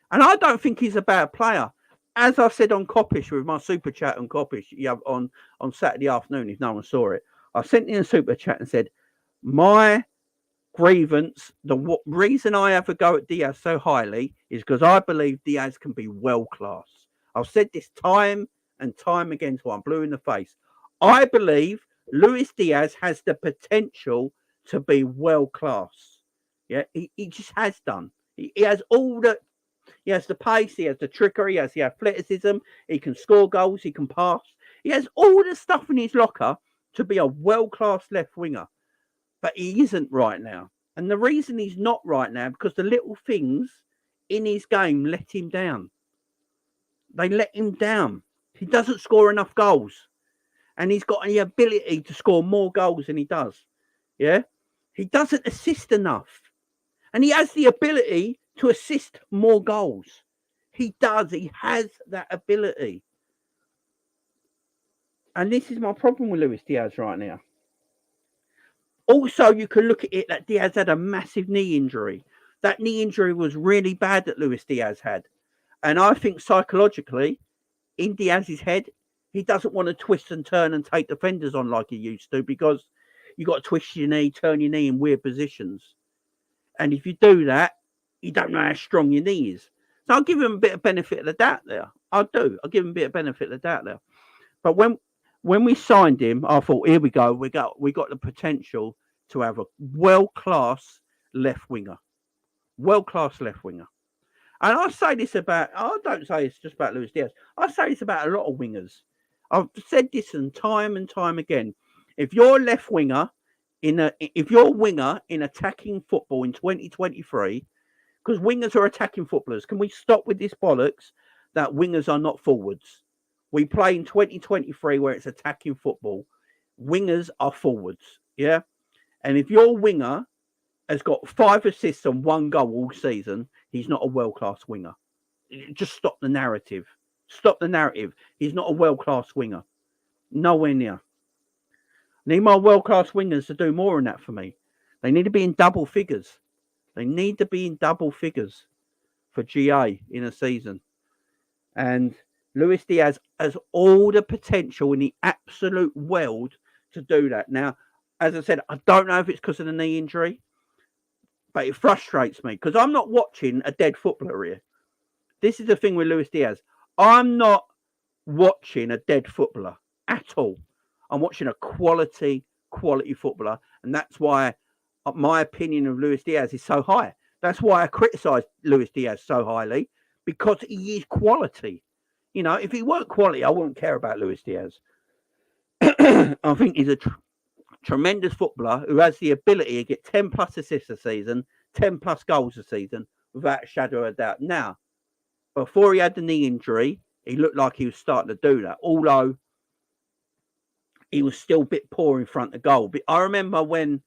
And I don't think he's a bad player. As I said on Coppish with my super chat on Coppish on Saturday afternoon, if no one saw it, I sent in a super chat and said, my grievance, the reason I have a go at Diaz so highly is because I believe Diaz can be world class. I've said this time and time again till I'm blue in the face. I believe Luis Diaz has the potential to be world class. Yeah, he just has done. He has all the. He has the pace, he has the trickery, he has the athleticism, he can score goals, he can pass. He has all the stuff in his locker to be a world-class left winger. But he isn't right now. And the reason he's not right now, because the little things in his game let him down. They let him down. He doesn't score enough goals. And he's got the ability to score more goals than he does. Yeah? He doesn't assist enough. And he has the ability to assist more goals. He does. He has that ability. And this is my problem with Luis Diaz right now. Also, you can look at it that Diaz had a massive knee injury. That knee injury was really bad that Luis Diaz had. And I think psychologically, in Diaz's head, he doesn't want to twist and turn and take defenders on like he used to, because you got to twist your knee, turn your knee in weird positions. And if you do that, you don't know how strong your knee is. So I'll give him a bit of benefit of the doubt there. I do. I'll give him a bit of benefit of the doubt there. But when we signed him, I thought, here we go. We got the potential to have a world-class left winger. World-class left winger. And I say this about, I don't say it's just about Luis Diaz. I say this about a lot of wingers. I've said this time and time again. If you're a left winger, if you're a winger in attacking football in 2023, because wingers are attacking footballers. Can we stop with this bollocks that wingers are not forwards? We play in 2023 where it's attacking football. Wingers are forwards, yeah? And if your winger has got 5 assists and 1 goal all season, he's not a world-class winger. Just stop the narrative. Stop the narrative. He's not a world-class winger. Nowhere near. Need my world-class wingers to do more than that for me. They need to be in double figures. They need to be in double figures for GA in a season. And Luis Diaz has all the potential in the absolute world to do that. Now, as I said, I don't know if it's because of the knee injury, but it frustrates me because I'm not watching a dead footballer here. This is the thing with Luis Diaz. I'm not watching a dead footballer at all. I'm watching a quality footballer. And that's why my opinion of Luis Diaz is so high. That's why I criticise Luis Diaz so highly, because he is quality. You know, if he weren't quality, I wouldn't care about Luis Diaz. I think tremendous footballer who has the ability to get 10 plus assists a season, 10 plus goals a season, without a shadow of a doubt. Now, before he had the knee injury, he looked like he was starting to do that, although he was still a bit poor in front of goal. But I remember when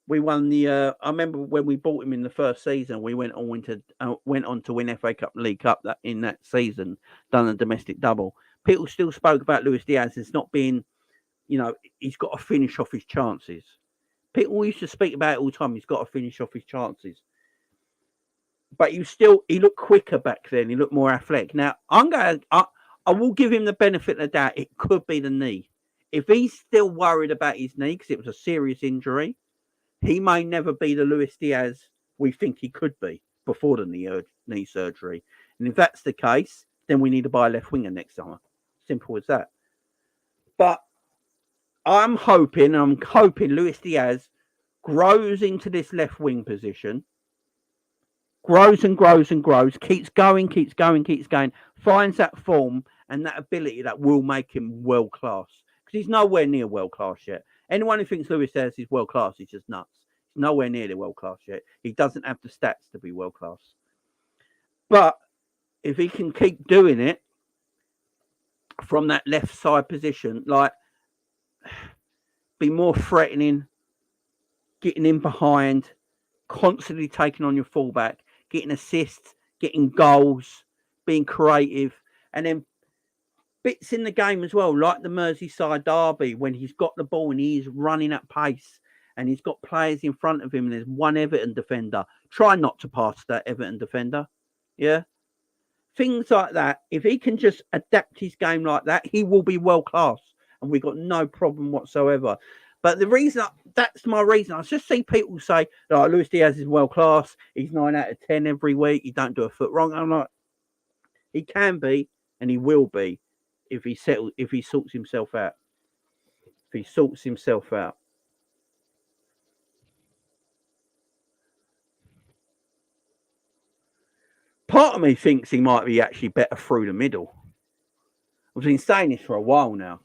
we won I remember when we bought him in the first season, we went on to win FA Cup and League Cup in that season, done a domestic double. People still spoke about Luis Diaz as not being, he's got to finish off his chances. People used to speak about it all the time. He's got to finish off his chances. But he looked quicker back then. He looked more athletic. Now, I will give him the benefit of the doubt. It could be the knee. If he's still worried about his knee because it was a serious injury, he may never be the Luis Diaz we think he could be before the knee surgery. And if that's the case, then we need to buy a left winger next summer. Simple as that. But I'm hoping Luis Diaz grows into this left wing position, grows and grows and grows, keeps going, finds that form and that ability that will make him world class. Because he's nowhere near world class yet. Anyone who thinks Luis Diaz is world class is just nuts. He's nowhere near the world class yet. He doesn't have the stats to be world class. But if he can keep doing it from that left side position, like be more threatening, getting in behind, constantly taking on your fullback, getting assists, getting goals, being creative, and then bits in the game as well, like the Merseyside derby, when he's got the ball and he's running at pace and he's got players in front of him and there's one Everton defender. Try not to pass that Everton defender. Yeah. Things like that. If he can just adapt his game like that, he will be world class and we've got no problem whatsoever. But that's my reason. I just see people say, oh, Luis Diaz is world class. He's 9 out of 10 every week. He don't do a foot wrong. I'm like, he can be and he will be if he sorts himself out. If he sorts himself out. Part of me thinks he might be actually better through the middle. I've been saying this for a while now.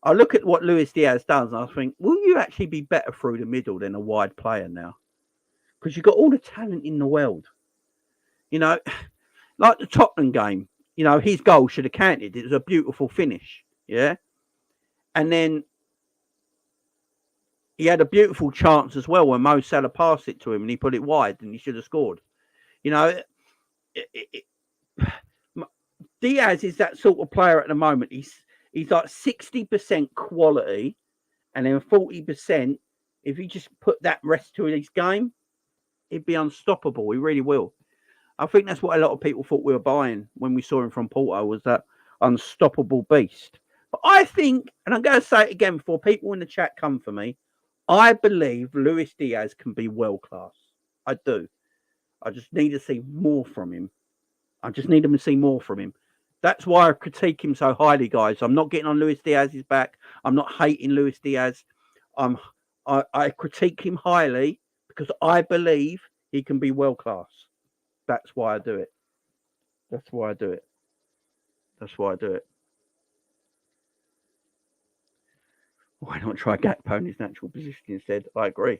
I look at what Luis Diaz does and I think, will you actually be better through the middle than a wide player now? Because you've got all the talent in the world. Like the Tottenham game, his goal should have counted. It was a beautiful finish. Yeah. And then he had a beautiful chance as well when Mo Salah passed it to him and he put it wide and he should have scored. Diaz is that sort of player at the moment. He's like 60% quality and then 40%. If he just put that rest to his game, he'd be unstoppable. He really will. I think that's what a lot of people thought we were buying when we saw him from Porto, was that unstoppable beast. But I think, and I'm going to say it again before people in the chat come for me, I believe Luis Diaz can be world class. I do. I just need to see more from him. That's why I critique him so highly, guys. I'm not getting on Luis Diaz's back. I'm not hating Luis Diaz. I critique him highly because I believe he can be world class. That's why I do it. Why not try Gakpo in his natural position instead? I agree.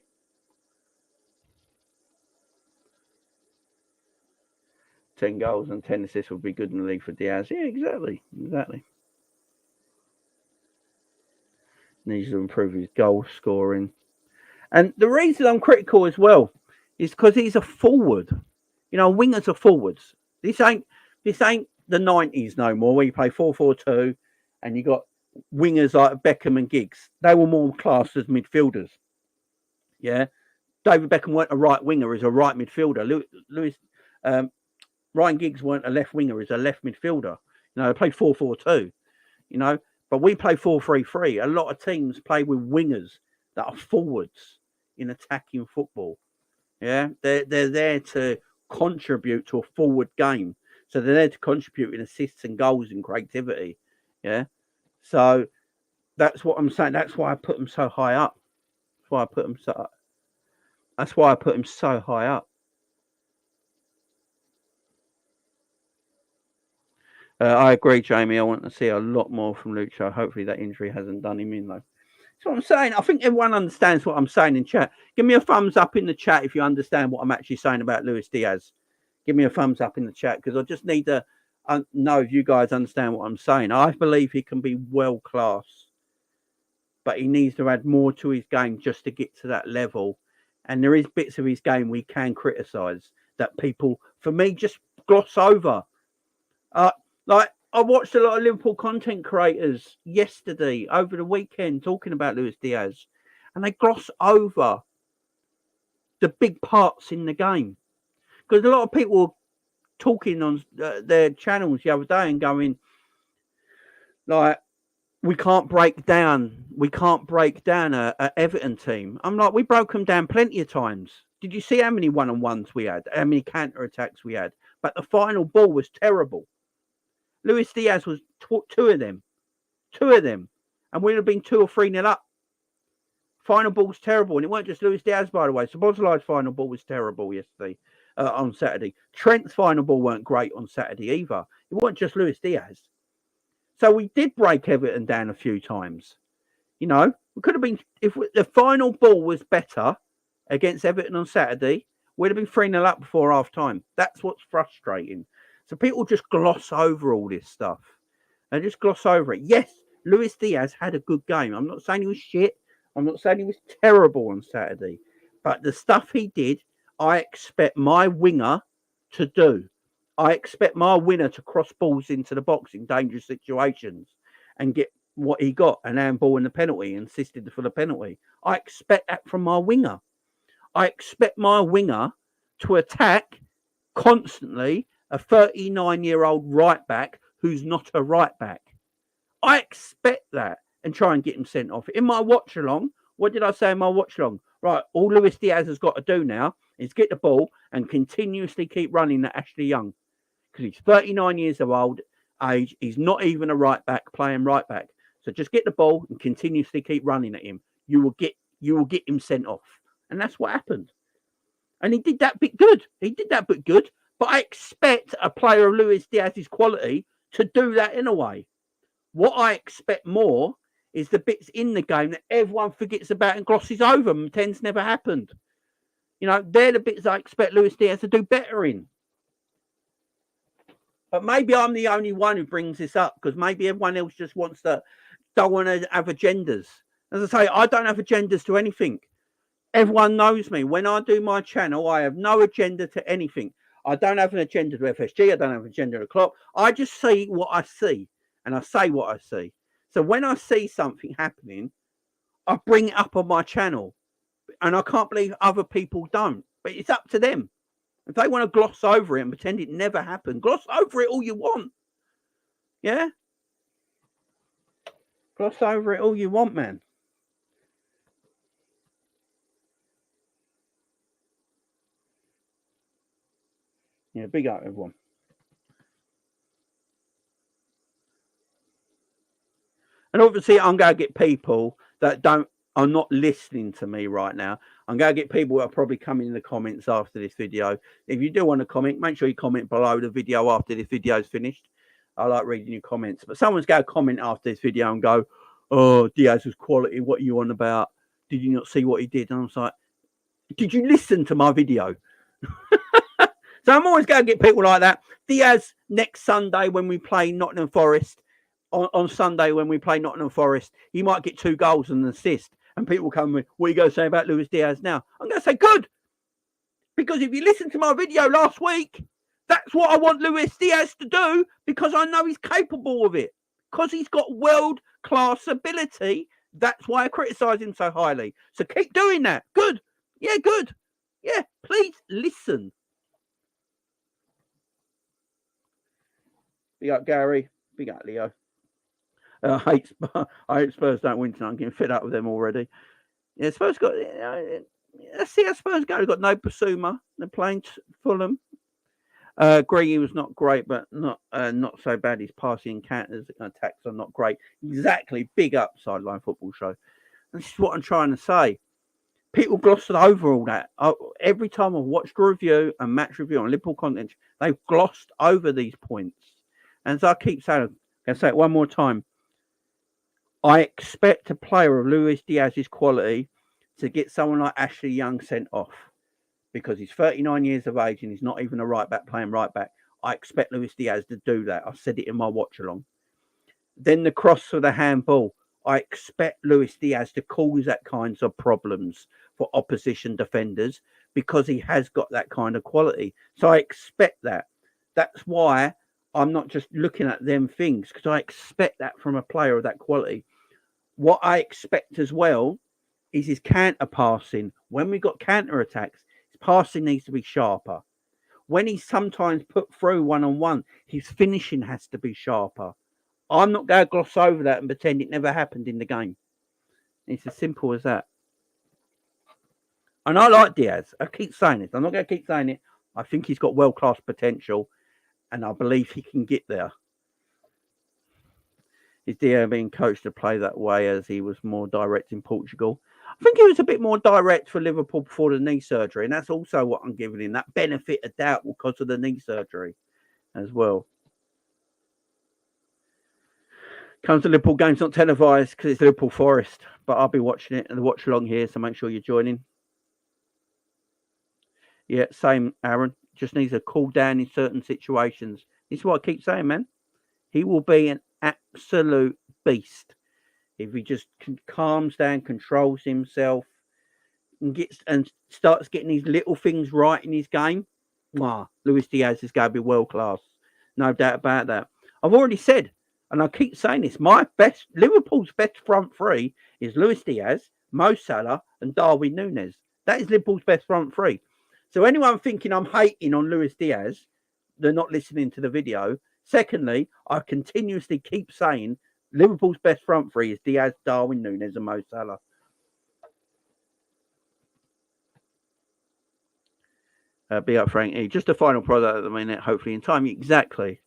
$10 goals and 10 assists would be good in the league for Diaz. Yeah, exactly. Needs to improve his goal scoring. And the reason I'm critical as well is because he's a forward. Wingers are forwards. This ain't the 90s no more, where you play 4-4-2 and you got wingers like Beckham and Giggs. They were more classed as midfielders. Yeah. David Beckham weren't a right winger, he's a right midfielder. Ryan Giggs weren't a left winger, he's a left midfielder. They played 4-4-2. But we play 4-3-3. A lot of teams play with wingers that are forwards in attacking football. Yeah, they're there to contribute to a forward game. So they're there to contribute in assists and goals and creativity. Yeah. So that's what I'm saying. That's why I put them so high up. That's why I put him so high up. I agree, Jamie. I want to see a lot more from Lucho. Hopefully that injury hasn't done him in, though. That's what I'm saying. I think everyone understands what I'm saying in chat. Give me a thumbs up in the chat if you understand what I'm actually saying about Luis Diaz. Give me a thumbs up in the chat because I just need to know if you guys understand what I'm saying. I believe he can be world class, but he needs to add more to his game just to get to that level. And there is bits of his game we can criticise that people, for me, just gloss over. Like I watched a lot of Liverpool content creators yesterday, over the weekend, talking about Luis Diaz, and they gloss over the big parts in the game. Because a lot of people were talking on their channels the other day and going, like, we can't break down a Everton team. I'm like, we broke them down plenty of times. Did you see how many one-on-ones we had? How many counter-attacks we had? But the final ball was terrible. Luis Diaz was two of them. And we'd have been 2 or 3-0 up. Final ball's terrible. And it weren't just Luis Diaz, by the way. Szoboszlai's final ball was terrible yesterday, on Saturday. Trent's final ball weren't great on Saturday either. It weren't just Luis Diaz. So we did break Everton down a few times. You know, we could have been, if the final ball was better against Everton on Saturday, we'd have been 3-0 up before half time. That's what's frustrating. So people just gloss over all this stuff. They just gloss over it. Yes, Luis Diaz had a good game. I'm not saying he was shit. I'm not saying he was terrible on Saturday. But the stuff he did, I expect my winger to do. I expect my winner to cross balls into the box in dangerous situations and get what he got, an handball and a penalty, insisted for the penalty. I expect that from my winger. I expect my winger to attack constantly a 39-year-old right back who's not a right back. I expect that and try and get him sent off. In my watch along, what did I say in my watch along? Right, all Luis Diaz has got to do now is get the ball and continuously keep running at Ashley Young. Because he's 39 years of old age. He's not even a right back playing right back. So just get the ball and continuously keep running at him. You will get him sent off. And that's what happened. And he did that bit good. But I expect a player of Luis Diaz's quality to do that in a way. What I expect more is the bits in the game that everyone forgets about and glosses over and pretends never happened. You know, they're the bits I expect Luis Diaz to do better in. But maybe I'm the only one who brings this up because maybe everyone else just don't want to have agendas. As I say, I don't have agendas to anything. Everyone knows me. When I do my channel, I have no agenda to anything. I don't have an agenda to FSG. I don't have an agenda to Klopp. I just see what I see and I say what I see. So when I see something happening, I bring it up on my channel. And I can't believe other people don't. But it's up to them. If they want to gloss over it and pretend it never happened, gloss over it all you want. Yeah? Gloss over it all you want, man. Yeah, big up, everyone. And obviously, I'm going to get people that are not listening to me right now. I'm going to get people that are probably coming in the comments after this video. If you do want to comment, make sure you comment below the video after this video is finished. I like reading your comments. But someone's going to comment after this video and go, oh, Diaz was quality. What are you on about? Did you not see what he did? And I was like, did you listen to my video? So I'm always going to get people like that. Diaz, next Sunday when we play Nottingham Forest, on Sunday when we play Nottingham Forest, he might get 2 goals and an assist. And people come with, what are you going to say about Luis Diaz now? I'm going to say good. Because if you listen to my video last week, that's what I want Luis Diaz to do because I know he's capable of it. Because he's got world-class ability. That's why I criticise him so highly. So keep doing that. Good. Yeah, good. Yeah, please listen. Big up, Gary. Big up, Leo. I hate Spurs don't win tonight. I'm getting fed up with them already. Yeah, Spurs got. Let's see how Spurs go. They've got no Basuma. They're playing Fulham. Gregy was not great, but not so bad. His passing counters attacks are not great. Exactly. Big up Sideline Football Show. And this is what I'm trying to say. People glossed over all that. Every time I've watched a review and match review on Liverpool content, they've glossed over these points. And as I keep saying, I'm going to say it one more time. I expect a player of Luis Diaz's quality to get someone like Ashley Young sent off because he's 39 years of age and he's not even a right back playing right back. I expect Luis Diaz to do that. I said it in my watch along. Then the cross for the handball. I expect Luis Diaz to cause that kinds of problems for opposition defenders because he has got that kind of quality. So I expect that. That's why I'm not just looking at them things because I expect that from a player of that quality. What I expect as well is his counter passing. When we got counter attacks, his passing needs to be sharper. When he's sometimes put through one-on-one, his finishing has to be sharper. I'm not going to gloss over that and pretend it never happened in the game. It's as simple as that. And I like Diaz. I keep saying it. I'm not going to keep saying it. I think he's got world-class potential, and I believe he can get there. Is Diaz being coached to play that way as he was more direct in Portugal? I think he was a bit more direct for Liverpool before the knee surgery, and that's also what I'm giving him, that benefit of doubt because of the knee surgery as well. Comes to Liverpool games not televised because it's Liverpool Forest, but I'll be watching it and the watch along here, so make sure you're joining. Yeah, same, Aaron. Just needs to cool down in certain situations. This is what I keep saying, man. He will be an absolute beast if he just calms down, controls himself, and starts getting these little things right in his game. Luis Diaz is going to be world class, no doubt about that. I've already said, and I keep saying this: Liverpool's best front three is Luis Diaz, Mo Salah, and Darwin Núñez. That is Liverpool's best front three. So anyone thinking I'm hating on Luis Diaz, they're not listening to the video. Secondly, I continuously keep saying Liverpool's best front three is Diaz, Darwin Núñez, and Mo Salah. Be up, Frank E. Just a final product at the minute, hopefully in time. Exactly.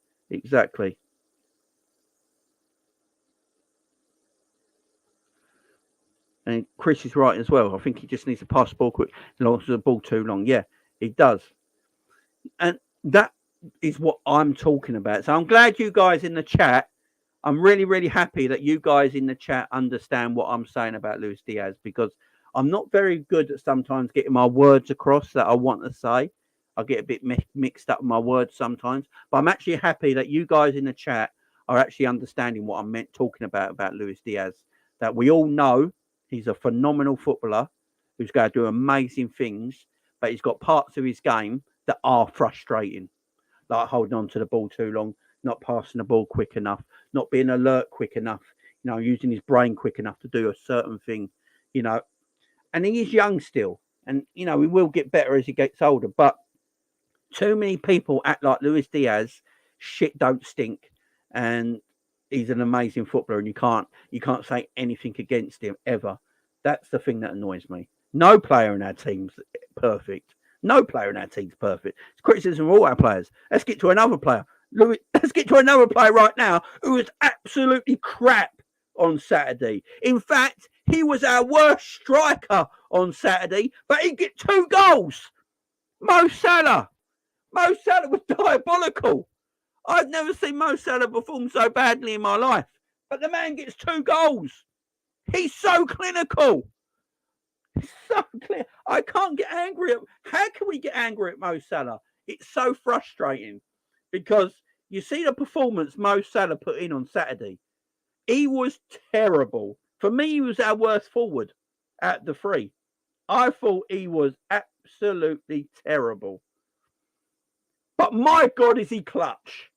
And Chris is right as well. I think he just needs to pass the ball quick. He launches the ball too long. Yeah, he does. And that is what I'm talking about. So I'm glad you guys in the chat. I'm really, really happy that you guys in the chat understand what I'm saying about Luis Diaz, because I'm not very good at sometimes getting my words across that I want to say. I get a bit mixed up with my words sometimes. But I'm actually happy that you guys in the chat are actually understanding what I'm talking about Luis Diaz. That we all know he's a phenomenal footballer who's going to do amazing things, but he's got parts of his game that are frustrating, like holding on to the ball too long, not passing the ball quick enough, not being alert quick enough, using his brain quick enough to do a certain thing, And he is young still, and, he will get better as he gets older, but too many people act like Luis Diaz, shit don't stink, and he's an amazing footballer, and you can't say anything against him ever. That's the thing that annoys me. No player in our team's perfect. No player in our team's perfect. It's criticism of all our players. Let's get to another player. Let's get to another player right now who was absolutely crap on Saturday. In fact, he was our worst striker on Saturday, but he get 2 goals. Mo Salah. Mo Salah was diabolical. I've never seen Mo Salah perform so badly in my life. But the man gets 2 goals. He's so clinical. He's so clear. I can't get angry at. How can we get angry at Mo Salah? It's so frustrating because you see the performance Mo Salah put in on Saturday. He was terrible. For me, he was our worst forward at the 3. I thought he was absolutely terrible. But my God, is he clutch.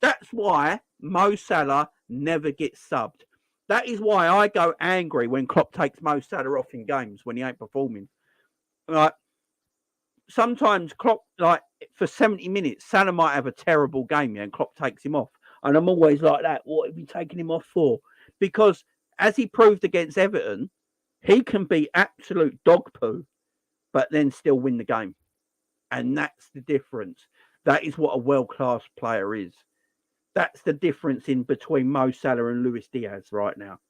That's why Mo Salah never gets subbed. That is why I go angry when Klopp takes Mo Salah off in games when he ain't performing. Like, sometimes Klopp, for 70 minutes, Salah might have a terrible game, and Klopp takes him off. And I'm always like that. What have you taken him off for? Because as he proved against Everton, he can be absolute dog poo, but then still win the game. And that's the difference. That is what a world-class player is. That's the difference in between Mo Salah and Luis Diaz right now.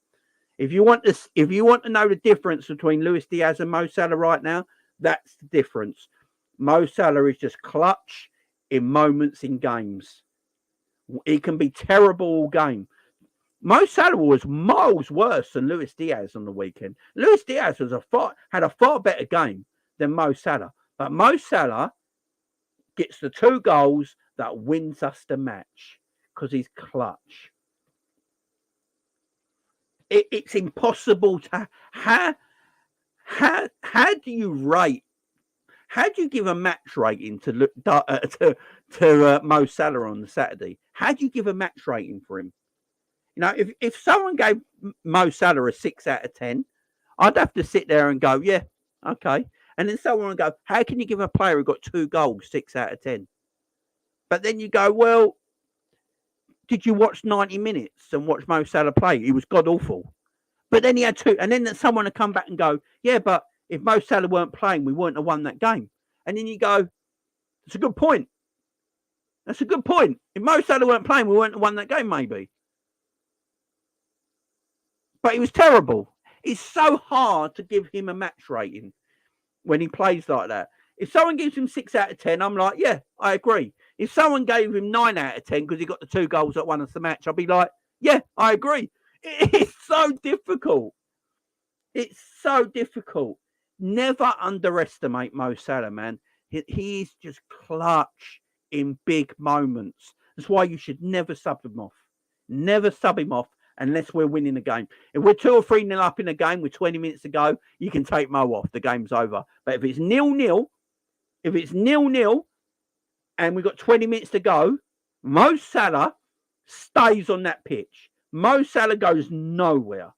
If you want to know the difference between Luis Diaz and Mo Salah right now, that's the difference. Mo Salah is just clutch in moments in games. He can be terrible all game. Mo Salah was miles worse than Luis Diaz on the weekend. Luis Diaz had a far better game than Mo Salah. But Mo Salah gets the 2 goals that wins us the match because he's clutch. It's impossible to... How do you rate... How do you give a match rating to Mo Salah on the Saturday? How do you give a match rating for him? You know, if someone gave Mo Salah a 6 out of 10, I'd have to sit there and go, yeah, okay. And then someone would go, how can you give a player who got 2 goals 6 out of 10? But then you go, well, did you watch 90 minutes and watch Mo Salah play? He was god awful. But then he had 2. And then someone would come back and go, yeah, but if Mo Salah weren't playing, we wouldn't have won that game. And then you go, that's a good point. That's a good point. If Mo Salah weren't playing, we wouldn't have won that game, maybe. But he was terrible. It's so hard to give him a match rating when he plays like that. If someone gives him 6 out of 10, I'm like, yeah, I agree. If someone gave him 9 out of 10 because he got the 2 goals that won us the match, I'll be like, yeah, I agree. It's so difficult. It's so difficult. Never underestimate Mo Salah, man. He's just clutch in big moments. That's why you should never sub him off. Never sub him off unless we're winning the game. If we're 2 or 3-0 up in a game with 20 minutes to go, you can take Mo off. The game's over. But if it's 0-0, and we've got 20 minutes to go, Mo Salah stays on that pitch. Mo Salah goes nowhere.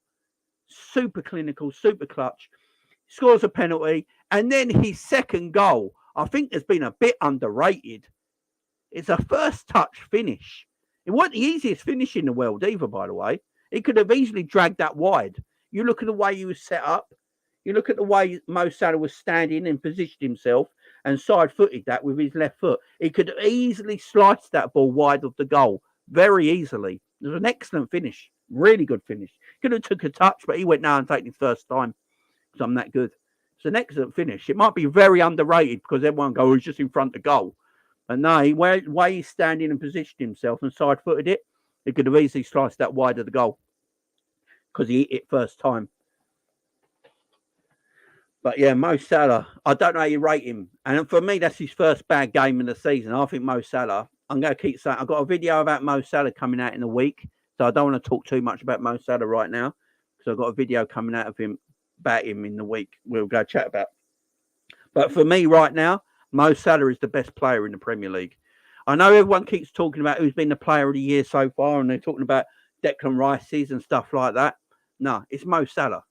Super clinical, super clutch. Scores a penalty. And then his second goal, I think, has been a bit underrated. It's a first touch finish. It wasn't the easiest finish in the world either, by the way. He could have easily dragged that wide. You look at the way he was set up. You look at the way Mo Salah was standing and positioned himself and side-footed that with his left foot. He could have easily sliced that ball wide of the goal. Very easily. It was an excellent finish. Really good finish. Could have took a touch, but he went now and taken his first time because I'm that good. It's an excellent finish. It might be very underrated because everyone goes, oh, he's just in front of goal. But no, the way he's standing and positioned himself and side-footed it, he could have easily sliced that wide of the goal because he hit it first time. But yeah, Mo Salah, I don't know how you rate him. And for me, that's his first bad game in the season. I think Mo Salah, I'm going to keep saying, I've got a video about Mo Salah coming out in a week. So I don't want to talk too much about Mo Salah right now because I've got a video coming out of him about him in the week. We'll go chat about. But for me right now, Mo Salah is the best player in the Premier League. I know everyone keeps talking about who's been the player of the year so far, and they're talking about Declan Rice's and stuff like that. No, it's Mo Salah.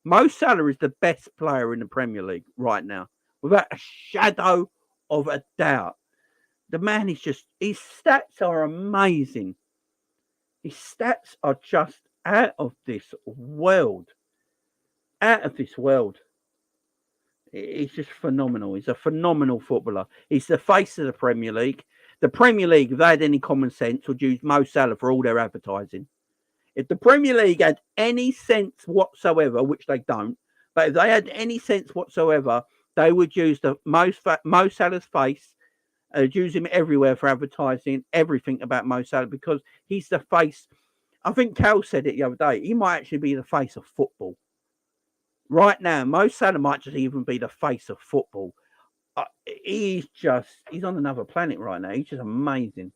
Mo Salah is the best player in the Premier League right now, without a shadow of a doubt. The man is just, his stats are amazing. His stats are just out of this world. Out of this world. He's just phenomenal. He's a phenomenal footballer. He's the face of the Premier League. The Premier League, if they had any common sense, would use Mo Salah for all their advertising. If the Premier League had any sense whatsoever, which they don't, but if they had any sense whatsoever, they would use the Mo Salah's face, use him everywhere for advertising, everything about Mo Salah, because he's the face. I think Cal said it the other day. He might actually be the face of football. Right now, Mo Salah might just even be the face of football. He's on another planet right now. He's just amazing.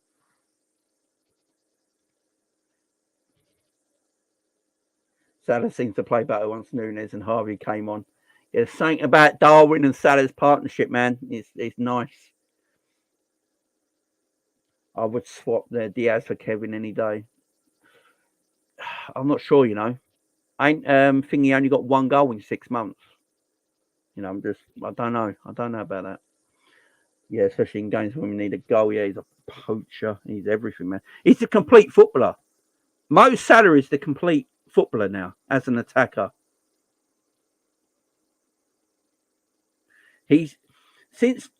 Salah seems to play better once Núñez and Harvey came on. There's something about Darwin and Salah's partnership, man. It's nice. I would swap their Diaz for Kevin any day. I'm not sure, you know. I ain't think he only got 1 goal in 6 months. You know, I don't know. I don't know about that. Yeah, especially in games when we need a goal. Yeah, he's a poacher. He's everything, man. He's a complete footballer. Mo Salah is the complete footballer now as an attacker. Since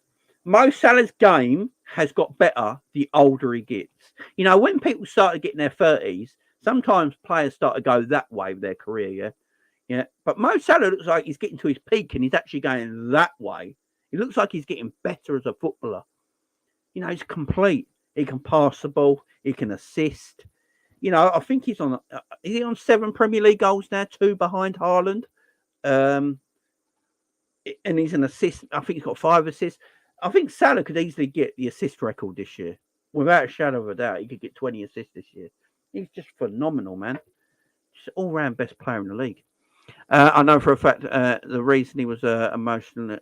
Mo Salah's game has got better the older he gets. You know, when people started getting their 30s, sometimes players start to go that way with their career, yeah? Yeah. But Mo Salah looks like he's getting to his peak and he's actually going that way. He looks like he's getting better as a footballer. You know, he's complete. He can pass the ball. He can assist. I think he's on. Is he on 7 Premier League goals now? 2 behind Haaland. And he's an assist. I think he's got 5 assists. I think Salah could easily get the assist record this year, without a shadow of a doubt. He could get 20 assists this year. He's just phenomenal, man. Just all-round best player in the league. I know for a fact the reason he was emotionally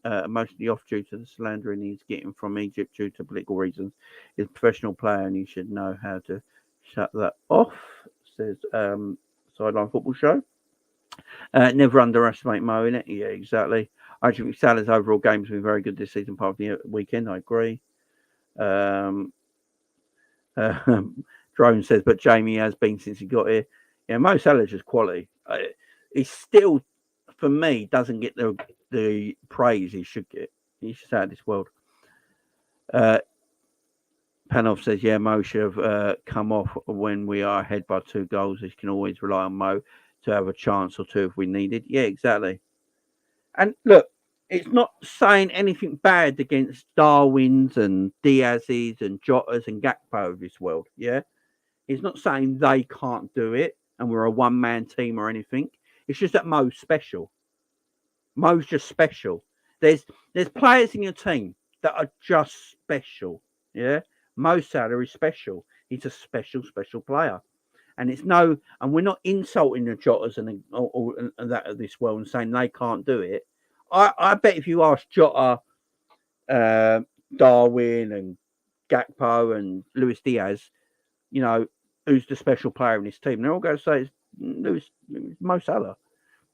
off due to the slandering he's getting from Egypt due to political reasons. He's a professional player and he should know how to shut that off, says Sideline Football Show. Never underestimate Mo, innit? Yeah, exactly. I actually think Salah's overall game's been very good this season, part of the weekend. I agree. Drone says, but Jamie has been since he got here. Yeah, Mo Salah's just quality. He still, for me, doesn't get the praise he should get. He's just out of this world. Panov says, yeah, Mo should have come off when we are ahead by 2 goals. You can always rely on Mo to have a chance or 2 if we needed. Yeah, exactly. And look, it's not saying anything bad against Darwin's and Diaz's and Jota's and Gakpo of this world, yeah? It's not saying they can't do it and we're a one-man team or anything. It's just that Mo's special. Mo's just special. There's players in your team that are just special, yeah? Mo Salah is special. He's a special player. And we're not insulting the Jotas and that of this world and saying they can't do it. I bet if you ask Jota, Darwin and Gakpo and Luis Diaz, who's the special player in this team, they're all going to say it's Mo Salah.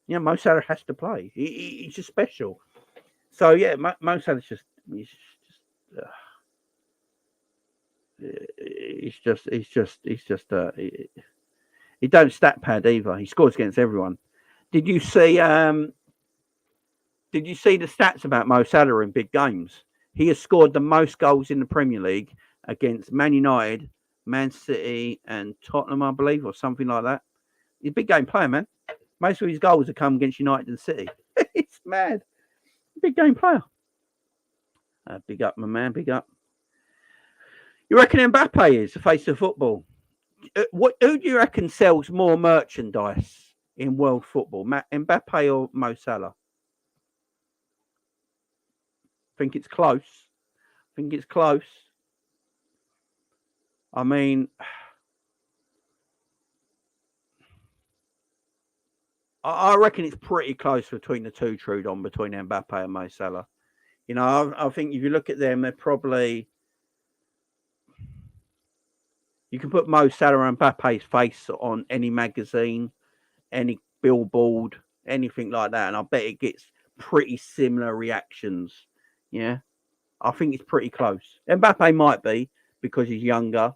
Mo Salah has to play. He's just special. So yeah, Mo Salah's he don't stat pad either. He scores against everyone. Did you see the stats about Mo Salah in big games? He has scored the most goals in the Premier League against Man United, Man City, and Tottenham, I believe, or something like that. He's a big game player, man. Most of his goals have come against United and City. It's mad. Big game player. Big up, my man. Big up. You reckon Mbappe is the face of football? Who do you reckon sells more merchandise in world football, Mbappe or Mo Salah? Think it's close. I mean, I reckon it's pretty close between the two, Trudon, between Mbappe and Mo Salah. I think if you look at them, they're probably... You can put Mo Salah and Mbappe's face on any magazine, any billboard, anything like that, and I bet it gets pretty similar reactions. Yeah, I think it's pretty close. Mbappe might be because he's younger,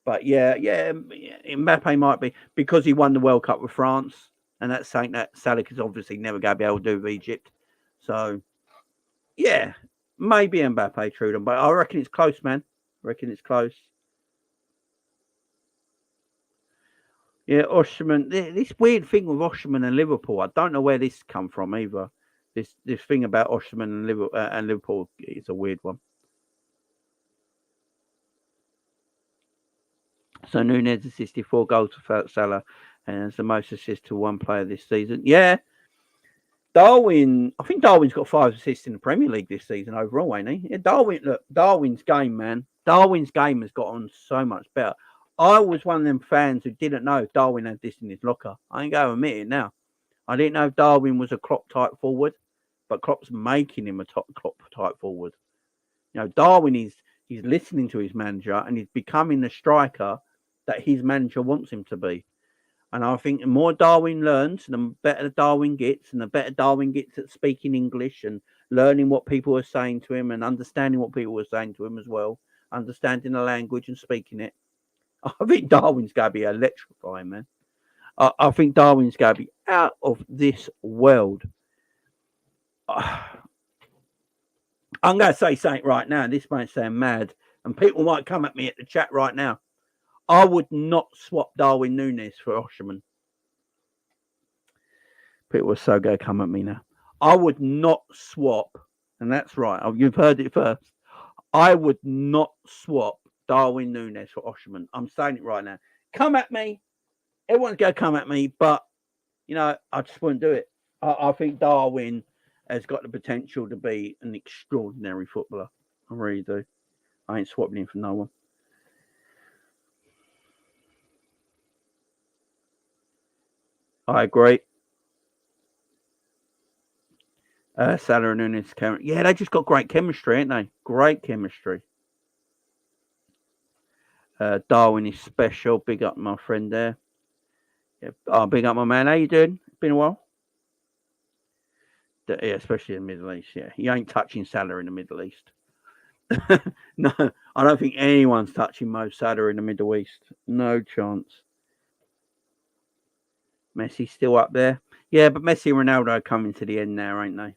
but yeah, Mbappe might be because he won the World Cup with France, and that's something that Salah is obviously never going to be able to do with Egypt. So yeah, maybe Mbappe, Trudon, but I reckon it's close, man. I reckon it's close. Yeah, Osimhen. This weird thing with Osimhen and Liverpool, I don't know where this come from either. This thing about Osimhen and Liverpool is a weird one. So Nunez assisted 4 goals for Salah and has the most assists to one player this season. Yeah. I think Darwin's got 5 assists in the Premier League this season overall, ain't he? Yeah, Darwin's game, man. Darwin's game has got on so much better. I was one of them fans who didn't know Darwin had this in his locker. I ain't going to admit it now. I didn't know Darwin was a Klopp-type forward, but Klopp's making him a Klopp-type forward. Darwin he's listening to his manager and he's becoming the striker that his manager wants him to be. And I think the more Darwin learns, the better Darwin gets, and the better Darwin gets at speaking English and learning what people are saying to him and understanding what people are saying to him as well, understanding the language and speaking it. I think Darwin's going to be electrifying, man. I think Darwin's going to be out of this world. I'm going to say something right now. This might sound mad, and people might come at me at the chat right now. I would not swap Darwin Nunez for Osimhen. People are so going to come at me now. I would not swap, and that's right. You've heard it first. I would not swap Darwin Nunez for Osimhen. I'm saying it right now. come at me. Everyone's going to come at me, but, I just wouldn't do it. I think Darwin has got the potential to be an extraordinary footballer. I really do. I ain't swapping him for no one. I agree. Salah and Nunes, yeah, they just got great chemistry, ain't they? Great chemistry. Darwin is special. Big up my friend there. Yeah, big up my man. How you doing? Been a while. Yeah, especially in the Middle East. Yeah, you ain't touching Salah in the Middle East. No, I don't think anyone's touching Mo Salah in the Middle East. No chance. Messi's still up there. Yeah, but Messi and Ronaldo are coming to the end now, ain't they?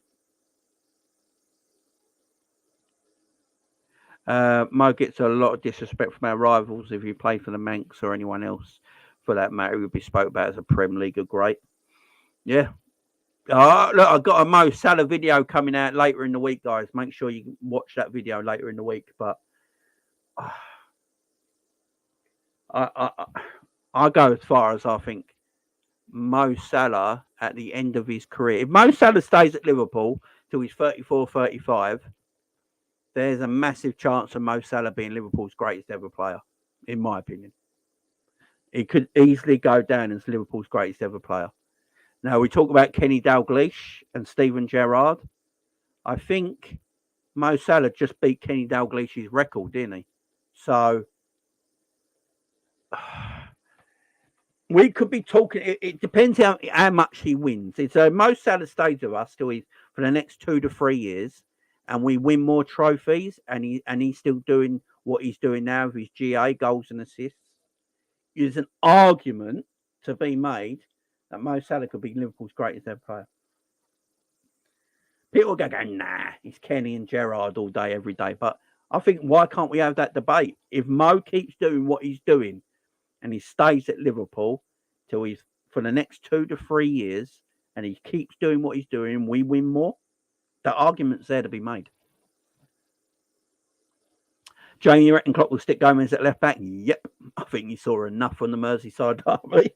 Mo gets a lot of disrespect from our rivals. If you play for the Manx or anyone else, for that matter, he would be spoke about as a Premier League great. Yeah. Oh, look, I've got a Mo Salah video coming out later in the week, guys. Make sure you watch that video later in the week. But I go as far as I think Mo Salah at the end of his career. If Mo Salah stays at Liverpool till he's 34, 35, there's a massive chance of Mo Salah being Liverpool's greatest ever player, in my opinion. He could easily go down as Liverpool's greatest ever player. Now, we talk about Kenny Dalglish and Steven Gerrard. I think Mo Salah just beat Kenny Dalglish's record, didn't he? So, we could be talking. It depends how much he wins. So, Mo Salah stays with us till he's for the next 2 to 3 years, and we win more trophies, and he's still doing what he's doing now with his GA, goals and assists. There's an argument to be made that Mo Salah could be Liverpool's greatest ever player. People go, nah, it's Kenny and Gerrard all day, every day. But I think, why can't we have that debate? If Mo keeps doing what he's doing and he stays at Liverpool till he's for the next 2 to 3 years and he keeps doing what he's doing and we win more, the argument's there to be made. Jamie, you reckon Klopp will stick Gomez at left back? Yep. I think he saw enough from the Merseyside derby.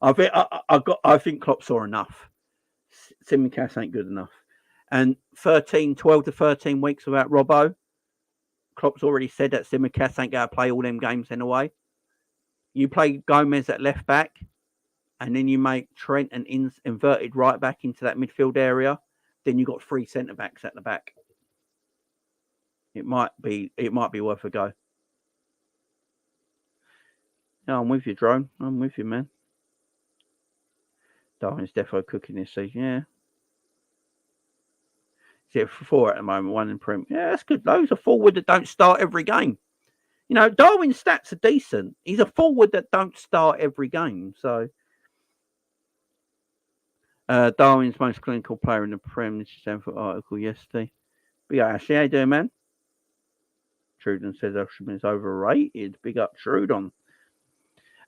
I think Klopp saw enough. Simicast ain't good enough. And 12 to 13 weeks without Robbo. Klopp's already said that Simicast ain't going to play all them games anyway. You play Gomez at left back, and then you make Trent an inverted right back into that midfield area. Then you got 3 centre backs at the back. It might be worth a go. Yeah, I'm with you, Drone. I'm with you, man. Darwin's defo cooking this season, yeah. Is it 4 at the moment, 1 in Prem? Yeah, that's good. Those are forward that don't start every game. Darwin's stats are decent. He's a forward that don't start every game. So, Darwin's most clinical player in the Prem. This is Stanford article yesterday. Big up, Ashley. How you doing, man? Trudon says Oshman is overrated. Big up, Trudon.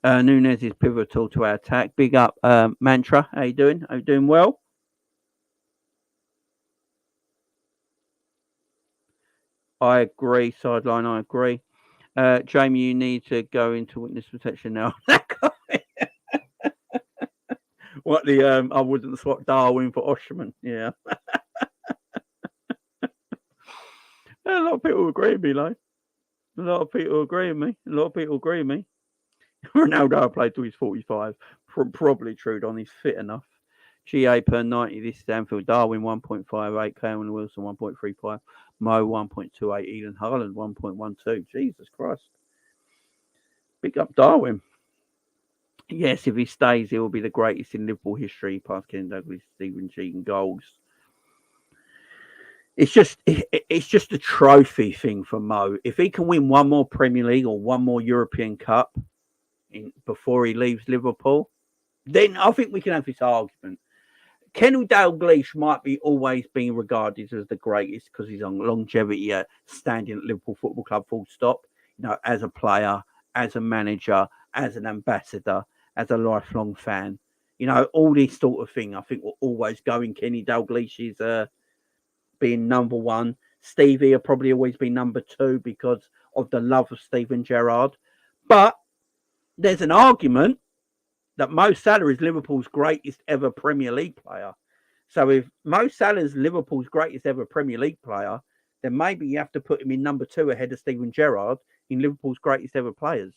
Nunes is pivotal to our attack. Big up, Mantra. How you doing? Are you doing well? I agree. Sideline, I agree. Jamie, you need to go into witness protection now. What I wouldn't swap Darwin for Oshman. Yeah. A lot of people agree with me, like. A lot of people agree with me. Ronaldo played till he's 45. Probably true on. He's fit enough. GA per 90. This is Anfield. Darwin 1.58. Kane Wilson 1.35. Mo 1.28. Eden Haaland 1.12. Jesus Christ. Big up Darwin. Yes, if he stays, he will be the greatest in Liverpool history, past Ken Douglas, Stephen G and goals. It's just a trophy thing for Mo. If he can win one more Premier League or one more European Cup before he leaves Liverpool, then I think we can have this argument. Kenny Dalglish might be always being regarded as the greatest because he's on longevity standing at Liverpool Football Club, full stop. As a player, as a manager, as an ambassador, as a lifelong fan. All this sort of thing, I think, will always go in Kenny Dalglish's being number 1. Stevie will probably always be number 2 because of the love of Steven Gerrard. But there's an argument that Mo Salah is Liverpool's greatest ever Premier League player. So if Mo Salah is Liverpool's greatest ever Premier League player, then maybe you have to put him in number 2 ahead of Steven Gerrard in Liverpool's greatest ever players.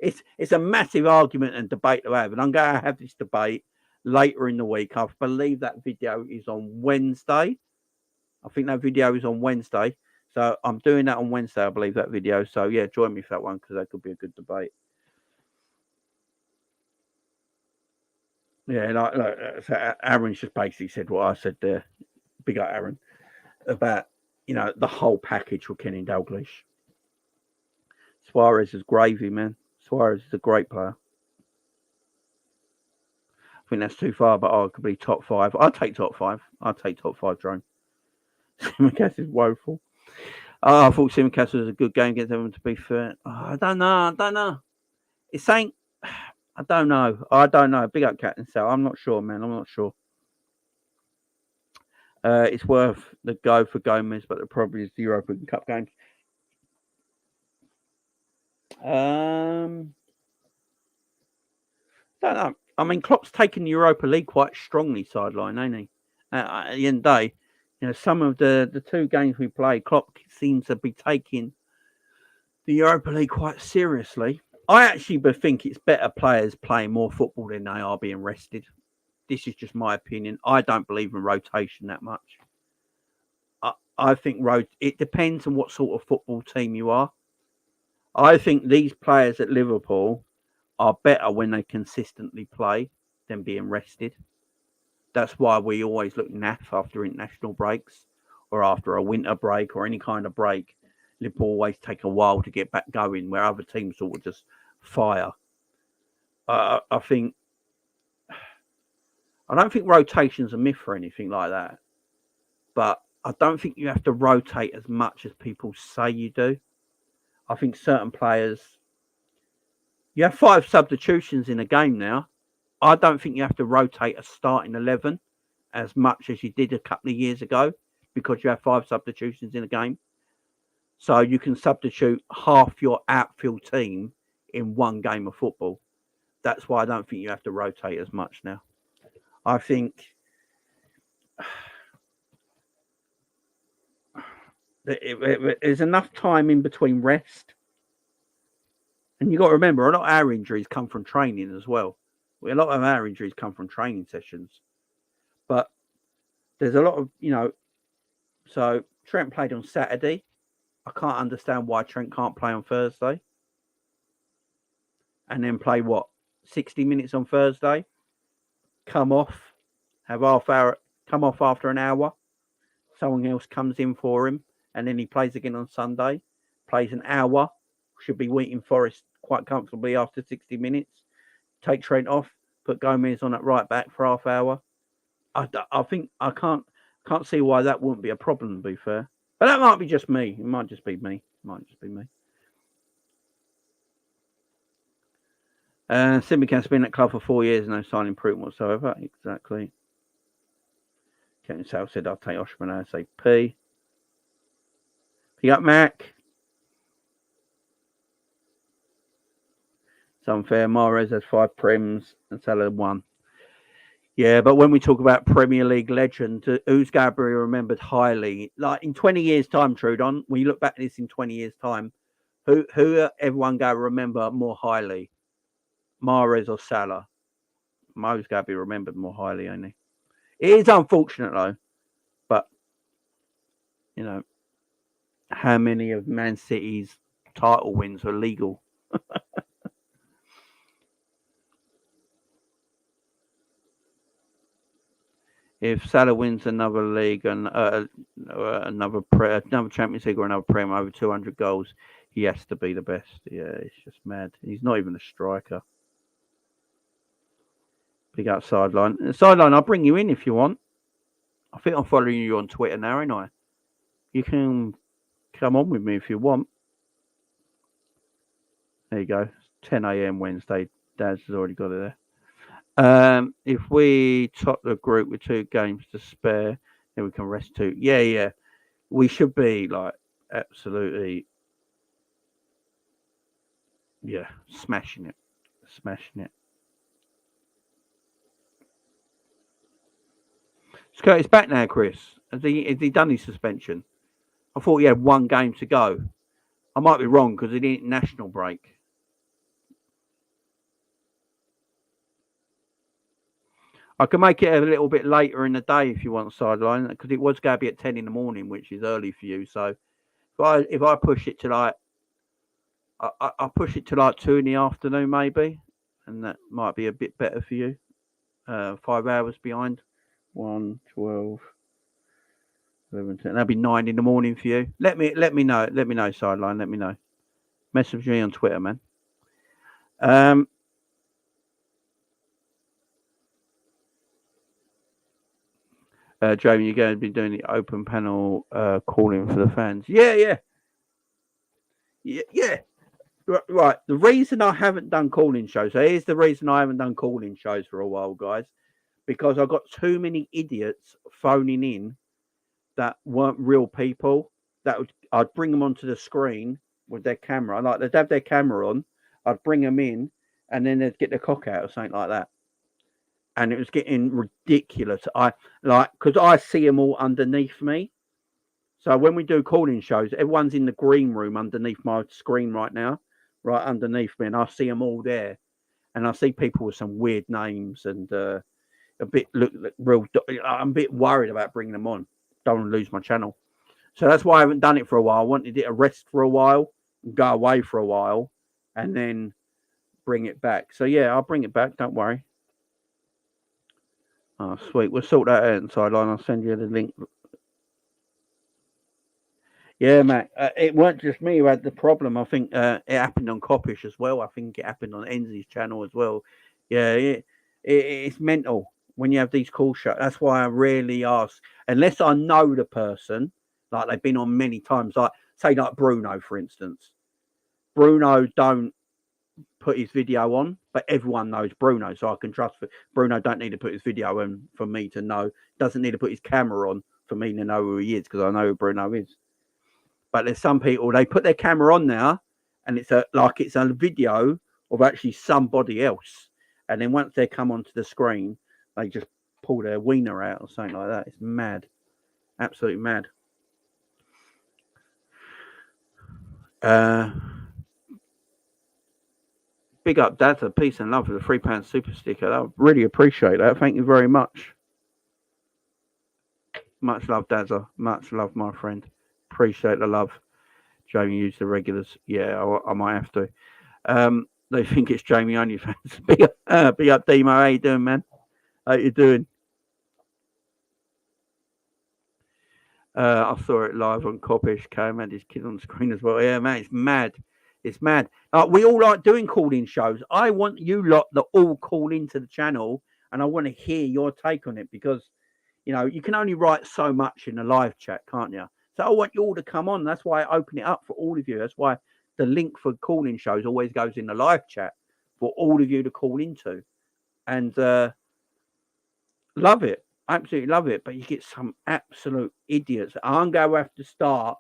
It's a massive argument and debate to have, and I'm going to have this debate later in the week. I believe that video is on Wednesday. I think that video is on Wednesday. So I'm doing that on Wednesday, I believe, that video. So, yeah, join me for that one because that could be a good debate. Yeah, so Aaron's just basically said what I said there. Big up Aaron. About, the whole package for Kenny Dalglish. Suarez is gravy, man. Suarez is a great player. I think that's too far, but I could be top 5. I'll take top 5. I'll take top 5 drone. Simicast is woeful. I thought Simicast was a good game against everyone, to be fair. I don't know. It's saying, I don't know. Big up Captain Sal. I'm not sure, man. I'm not sure. It's worth the go for Gomez, but the problem is the European Cup games. Don't know. I mean, Klopp's taken the Europa League quite strongly sideline, ain't he? At the end of the day, some of the 2 games we played, Klopp seems to be taking the Europa League quite seriously. I actually think it's better players playing more football than they are being rested. This is just my opinion. I don't believe in rotation that much. I think it depends on what sort of football team you are. I think these players at Liverpool are better when they consistently play than being rested. That's why we always look naff after international breaks or after a winter break or any kind of break. Liverpool always take a while to get back going, where other teams sort of just fire. I don't think rotation's a myth or anything like that, but I don't think you have to rotate as much as people say you do. I think certain players, you have 5 substitutions in a game now. I don't think you have to rotate a starting 11 as much as you did a couple of years ago because you have 5 substitutions in a game. So you can substitute half your outfield team in one game of football. That's why I don't think you have to rotate as much now. I think there's enough time in between rest. And you've got to remember, a lot of our injuries come from training as well. A lot of our injuries come from training sessions. But there's a lot of, so Trent played on Saturday. I can't understand why Trent can't play on Thursday. And then play 60 minutes on Thursday? Come off, have half hour, come off after an hour. Someone else comes in for him. And then he plays again on Sunday. Plays an hour. Should be waiting Forest quite comfortably after 60 minutes. Take Trent off. Put Gomez on at right back for half hour. I think I can't see why that wouldn't be a problem, to be fair. But that might be just me. It might just be me. Simicast's been at club for 4 years, no sign improvement whatsoever. Exactly. Captain Sal said I'll take Oshman ASAP. Pick up Mac. It's unfair. Mahrez has 5 Prems and Salah 1. Yeah, but when we talk about Premier League legend, who's going to be remembered highly? Like in 20 years' time, Trudon, when you look back at this in 20 years' time, who everyone going to remember more highly? Mahrez or Salah? Mo's going to be remembered more highly, ain't he? It is unfortunate, though. But, how many of Man City's title wins were legal? If Salah wins another league and another Champions League or another Prem over 200 goals, he has to be the best. Yeah, it's just mad. He's not even a striker. Big up Sideline. Sideline, I'll bring you in if you want. I think I'm following you on Twitter now, ain't I? You can come on with me if you want. There you go. 10 a.m. Wednesday. Daz has already got it there. If we top the group with 2 games to spare, then we can rest 2. Yeah. We should be absolutely. Yeah, smashing it. Curtis back now, Chris. Has he done his suspension? I thought he had one game to go. I might be wrong because he didn't national break. I can make it a little bit later in the day if you want sideline, because it was going to be at 10 in the morning, which is early for you. So if I push it to like, I'll push it to like 2 in the afternoon maybe, and that might be a bit better for you. 5 hours behind. 1, 12, 11, 10. That'll be 9 in the morning for you. Let me know. Let me know, sideline. Let me know. Message me on Twitter, man. Jamie, you're going to be doing the open panel calling for the fans. Yeah. Right. The reason I haven't done calling shows, so here's the reason I haven't done calling shows for a while, guys, because I've got too many idiots phoning in that weren't real people. I'd bring them onto the screen with their camera. Like they'd have their camera on, I'd bring them in, and then they'd get their cock out or something like that. And it was getting ridiculous. Because I see them all underneath me. So when we do calling shows, everyone's in the green room underneath my screen right now, right underneath me, and I see them all there. And I see people with some weird names and a bit look real. I'm a bit worried about bringing them on. Don't want to lose my channel. So that's why I haven't done it for a while. I wanted it to rest for a while, go away for a while, and then bring it back. So yeah, I'll bring it back. Don't worry. Oh, sweet. We'll sort that out inside line. I'll send you the link. Yeah, Matt. It weren't just me who had the problem. I think it happened on Coppish as well. I think it happened on Enzi's channel as well. Yeah, it's mental when you have these call shows. That's why I rarely ask, unless I know the person, like they've been on many times. Like say, like Bruno, for instance. Bruno don't put his video on, but everyone knows Bruno, so I can trust Bruno. Don't need to put his video on for me to know. Doesn't need to put his camera on for me to know who he is because I know who Bruno is. But there's some people, they put their camera on now and it's a video of actually somebody else. And then once they come onto the screen, they just pull their wiener out or something like that. It's mad. Absolutely mad. Big up, Dazza. Peace and love for the £3 super sticker. I really appreciate that. Thank you very much. Much love, Dazza. Much love, my friend. Appreciate the love. Jamie used the regulars. Yeah, I might have to. They think it's Jamie only fans. Big up, Demo. How you doing, man? How you doing? I saw it live on Coppish. Cam had his kid on screen as well. Yeah, man, it's mad. It's mad. We all like doing call-in shows. I want you lot that all call into the channel, and I want to hear your take on it because, you can only write so much in a live chat, can't you? So I want you all to come on. That's why I open it up for all of you. That's why the link for calling shows always goes in the live chat for all of you to call into. And love it. Absolutely love it. But you get some absolute idiots. I'm going to have to start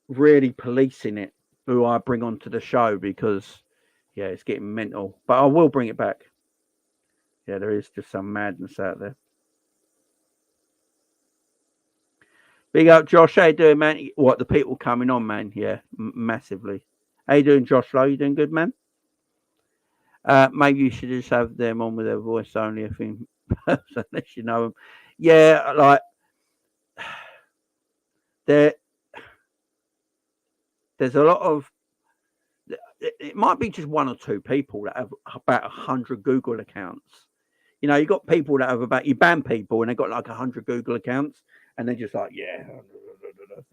really policing it, who I bring onto the show, because, yeah, it's getting mental. But I will bring it back. Yeah, there is just some madness out there. Big up, Josh. How you doing, man? What, the people coming on, man? Yeah, massively. How you doing, Josh Lowe? You doing good, man? Maybe you should just have them on with their voice only, I think, unless you know them. Yeah, like, there's a lot of, it might be just one or two people that have about 100 Google accounts. You got people that have you ban people and they've got like 100 Google accounts and they're just like, yeah.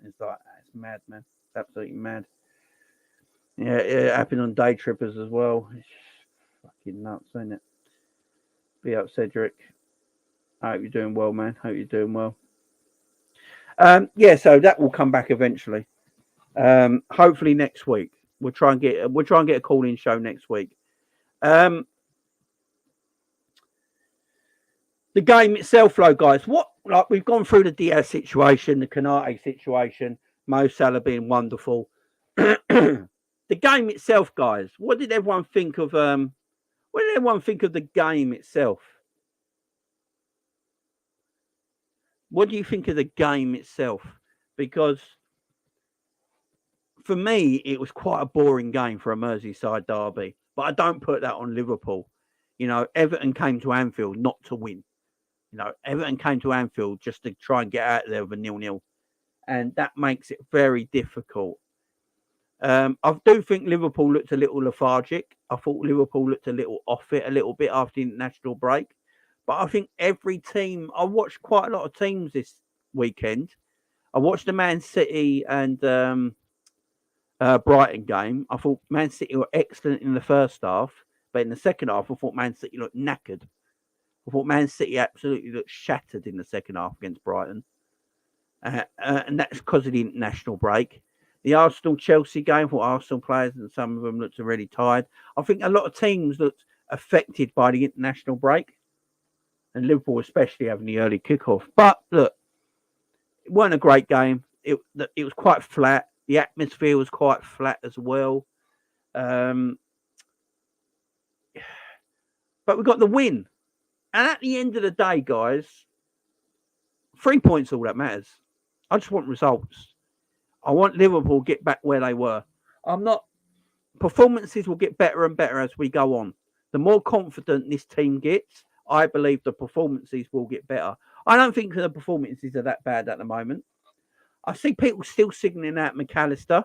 It's like, it's mad, man. It's absolutely mad. Yeah, it happened on Day Trippers as well. It's fucking nuts, isn't it? Be up, Cedric. I hope you're doing well, man. Hope you're doing well. Yeah, so that will come back eventually. Hopefully next week. We'll try and get a call-in show next week. The game itself, though, guys. We've gone through the Diaz situation, the Konate situation, Mo Salah being wonderful. The game itself, guys. What did everyone think of? What did everyone think of the game itself? What do you think of the game itself? Because for me, it was quite a boring game for a Merseyside derby. But I don't put that on Liverpool. You know, Everton came to Anfield not to win. You know, Everton came to Anfield just to try and get out of there with a 0-0. And that makes it very difficult. I do think Liverpool looked a little lethargic. I thought Liverpool looked a little off it a little bit after the international break. But I think every team, I watched quite a lot of teams this weekend. I watched the Man City and Brighton game. I thought Man City were excellent in the first half. But in the second half, I thought Man City looked knackered. I thought Man City absolutely looked shattered in the second half against Brighton. And that's because of the international break. The Arsenal-Chelsea game, for Arsenal players, and some of them looked already tired. I think a lot of teams looked affected by the international break. And Liverpool especially having the early kickoff. But look, it wasn't a great game. It was quite flat. The atmosphere was quite flat as well. But we got the win. And at the end of the day, guys, 3 points all that matters. I just want results. I want Liverpool to get back where they were. Performances will get better and better as we go on. The more confident this team gets, I believe the performances will get better. I don't think the performances are that bad at the moment. I see people still signaling out McAllister.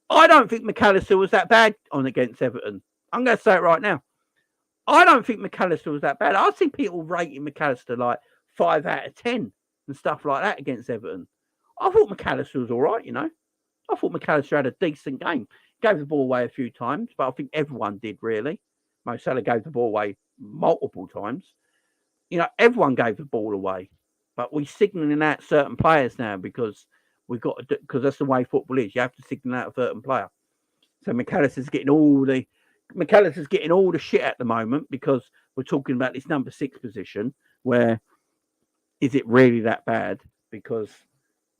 I don't think McAllister was that bad on against Everton. I'm going to say it right now. I don't think McAllister was that bad. I see people rating McAllister like 5 out of 10 and stuff like that against Everton. I thought McAllister was all right, you know. I thought McAllister had a decent game. Gave the ball away a few times, but I think everyone did, really. Mo Salah gave the ball away multiple times. You know, everyone gave the ball away. But we're signalling out certain players now because that's the way football is. You have to signal out a certain player. So McAllister's getting all the shit at the moment because we're talking about this number 6 position where is it really that bad? Because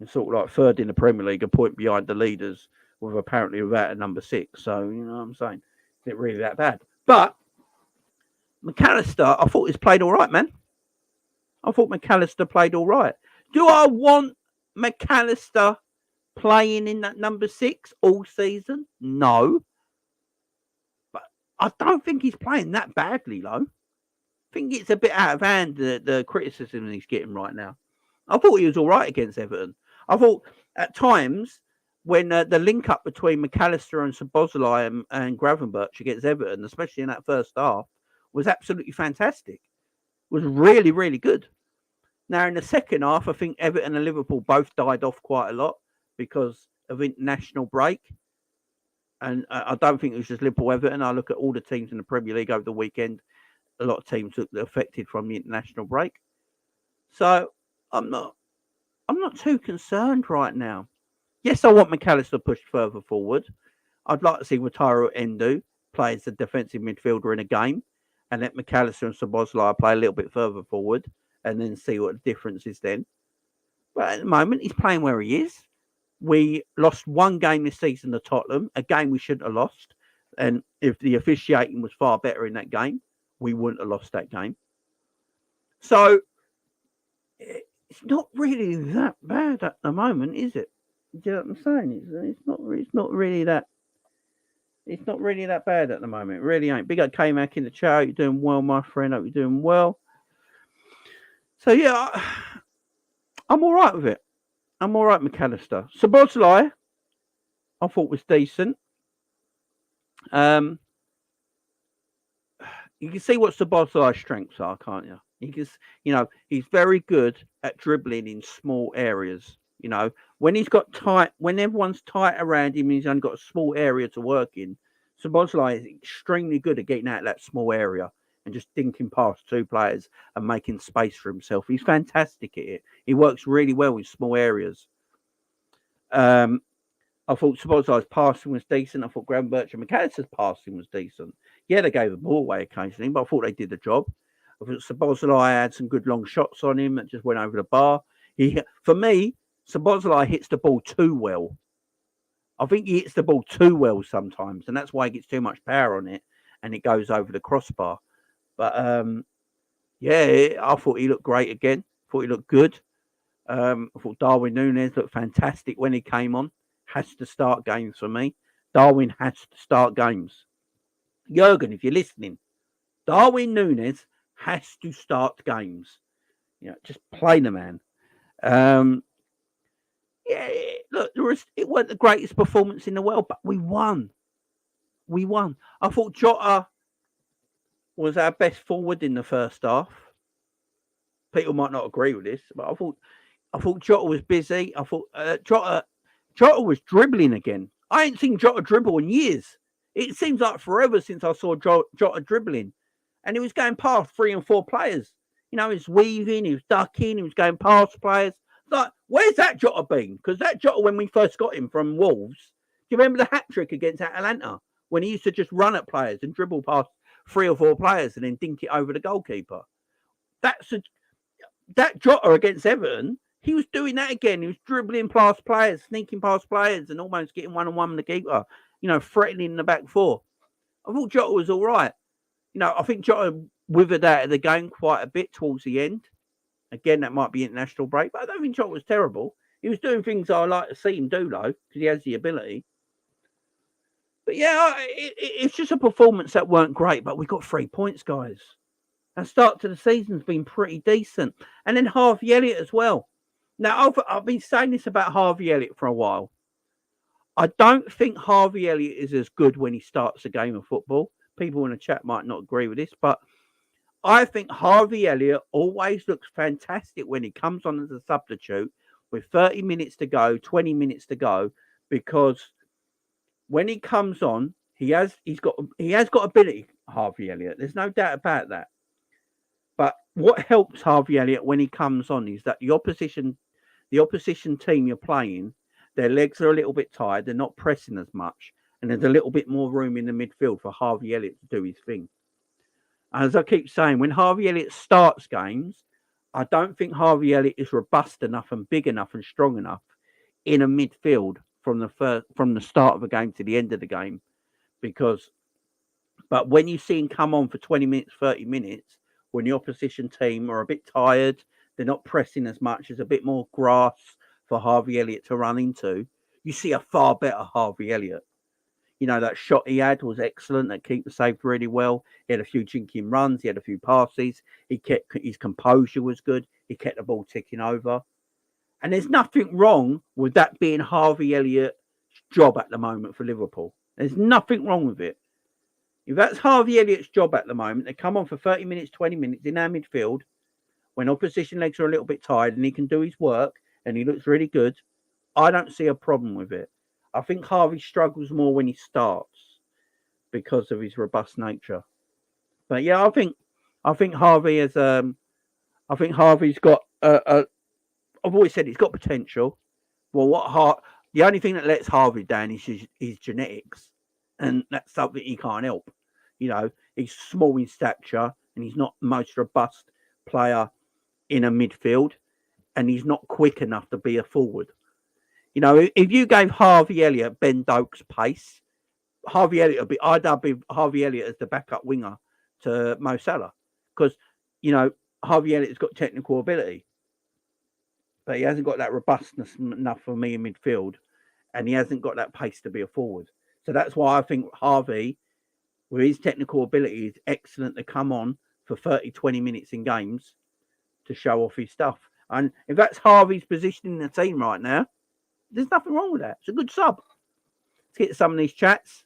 it's sort of like third in the Premier League, a point behind the leaders with apparently without a number 6. So, you know what I'm saying? Is it really that bad? But McAllister, I thought he's played all right, man. I thought McAllister played all right. Do I want McAllister playing in that number 6 all season? No. But I don't think he's playing that badly, though. I think it's a bit out of hand, the criticism he's getting right now. I thought he was all right against Everton. I thought at times when the link up between McAllister and Szoboszlai and Gravenberch against Everton, especially in that first half, was absolutely fantastic. It was really, really good. Now, in the second half, I think Everton and Liverpool both died off quite a lot because of international break. And I don't think it was just Liverpool-Everton. I look at all the teams in the Premier League over the weekend. A lot of teams looked affected from the international break. So I'm not too concerned right now. Yes, I want McAllister pushed further forward. I'd like to see Wataru Endo play as a defensive midfielder in a game and let McAllister and Szoboszlai play a little bit further forward and then see what the difference is then. But at the moment, he's playing where he is. We lost one game this season to Tottenham, a game we shouldn't have lost. And if the officiating was far better in that game, we wouldn't have lost that game. So it's not really that bad at the moment, is it? Do you know what I'm saying? It's not really that. It's not really that bad at the moment. It really ain't. Big up K-Mac in the chat. You're doing well, my friend. Hope you're doing well. So yeah, I'm all right with it. I'm all right, McAllister. Szoboszlai, I thought was decent. You can see what Szoboszlai's strengths are, can't you? He's very good at dribbling in small areas. You know, when everyone's tight around him, he's only got a small area to work in. Szoboszlai is extremely good at getting out of that small area and just dinking past two players and making space for himself. He's fantastic at it. He works really well in small areas. I thought Szoboszlai's passing was decent. I thought Gravenberch and McAllister's passing was decent. Yeah, they gave the ball away occasionally, but I thought they did the job. I thought Szoboszlai had some good long shots on him that just went over the bar. For me, Szoboszlai hits the ball too well. I think he hits the ball too well sometimes, and that's why he gets too much power on it, and it goes over the crossbar. But yeah, I thought he looked great again. Thought he looked good. I thought Darwin Núñez looked fantastic when he came on. Has to start games for me. Darwin has to start games. Jurgen, if you're listening, Darwin Núñez has to start games. Just play the man. Yeah, look, it wasn't the greatest performance in the world, but we won. We won. I thought Jota was our best forward in the first half. People might not agree with this, but I thought Jota was busy. I thought Jota was dribbling again. I ain't seen Jota dribble in years. It seems like forever since I saw Jota dribbling, and he was going past 3 and 4 players. He was weaving, he was ducking, he was going past players. Like, where's that Jota been? Because that Jota, when we first got him from Wolves, do you remember the hat trick against Atalanta when he used to just run at players and dribble past 3 or 4 players and then dink it over the goalkeeper? That Jota against Everton, he was doing that again. He was dribbling past players, sneaking past players, and almost getting one-on-one with the keeper. Threatening the back four. I thought Jota was all right. I think Jota withered out of the game quite a bit towards the end. Again, that might be international break, but I don't think Jota was terrible. He was doing things I like to see him do, though, because he has the ability. But yeah, it's just a performance that weren't great, but we got 3 points, guys. The start to the season's been pretty decent. And then Harvey Elliott as well. Now, I've been saying this about Harvey Elliott for a while. I don't think Harvey Elliott is as good when he starts a game of football. People in the chat might not agree with this, but I think Harvey Elliott always looks fantastic when he comes on as a substitute with 30 minutes to go, 20 minutes to go, because when he comes on, he has got ability, Harvey Elliott. There's no doubt about that. But what helps Harvey Elliott when he comes on is that the opposition team you're playing, their legs are a little bit tired, they're not pressing as much, and there's a little bit more room in the midfield for Harvey Elliott to do his thing. As I keep saying, when Harvey Elliott starts games, I don't think Harvey Elliott is robust enough and big enough and strong enough in a midfield from the start of the game to the end of the game. But when you see him come on for 20 minutes, 30 minutes, when the opposition team are a bit tired, they're not pressing as much, there's a bit more grass for Harvey Elliott to run into, you see a far better Harvey Elliott. That shot he had was excellent. That keeper saved really well. He had a few jinking runs. He had a few passes. His composure was good. He kept the ball ticking over. And there's nothing wrong with that being Harvey Elliott's job at the moment for Liverpool. There's nothing wrong with it. If that's Harvey Elliott's job at the moment, they come on for 30 minutes, 20 minutes in our midfield when opposition legs are a little bit tired and he can do his work and he looks really good. I don't see a problem with it. I think Harvey struggles more when he starts because of his robust nature. But yeah, I think Harvey is. I think Harvey's got. I've always said he's got potential. Well, the only thing that lets Harvey down is his genetics, and that's something he can't help. He's small in stature, and he's not the most robust player in a midfield, and he's not quick enough to be a forward. If you gave Harvey Elliott Ben Doak's pace, I'd have Harvey Elliott as the backup winger to Mo Salah, because Harvey Elliott's got technical ability, but he hasn't got that robustness enough for me in midfield, and he hasn't got that pace to be a forward. So that's why I think Harvey, with his technical ability, is excellent to come on for 30, 20 minutes in games to show off his stuff. And if that's Harvey's position in the team right now, there's nothing wrong with that. It's a good sub. Let's get some of these chats.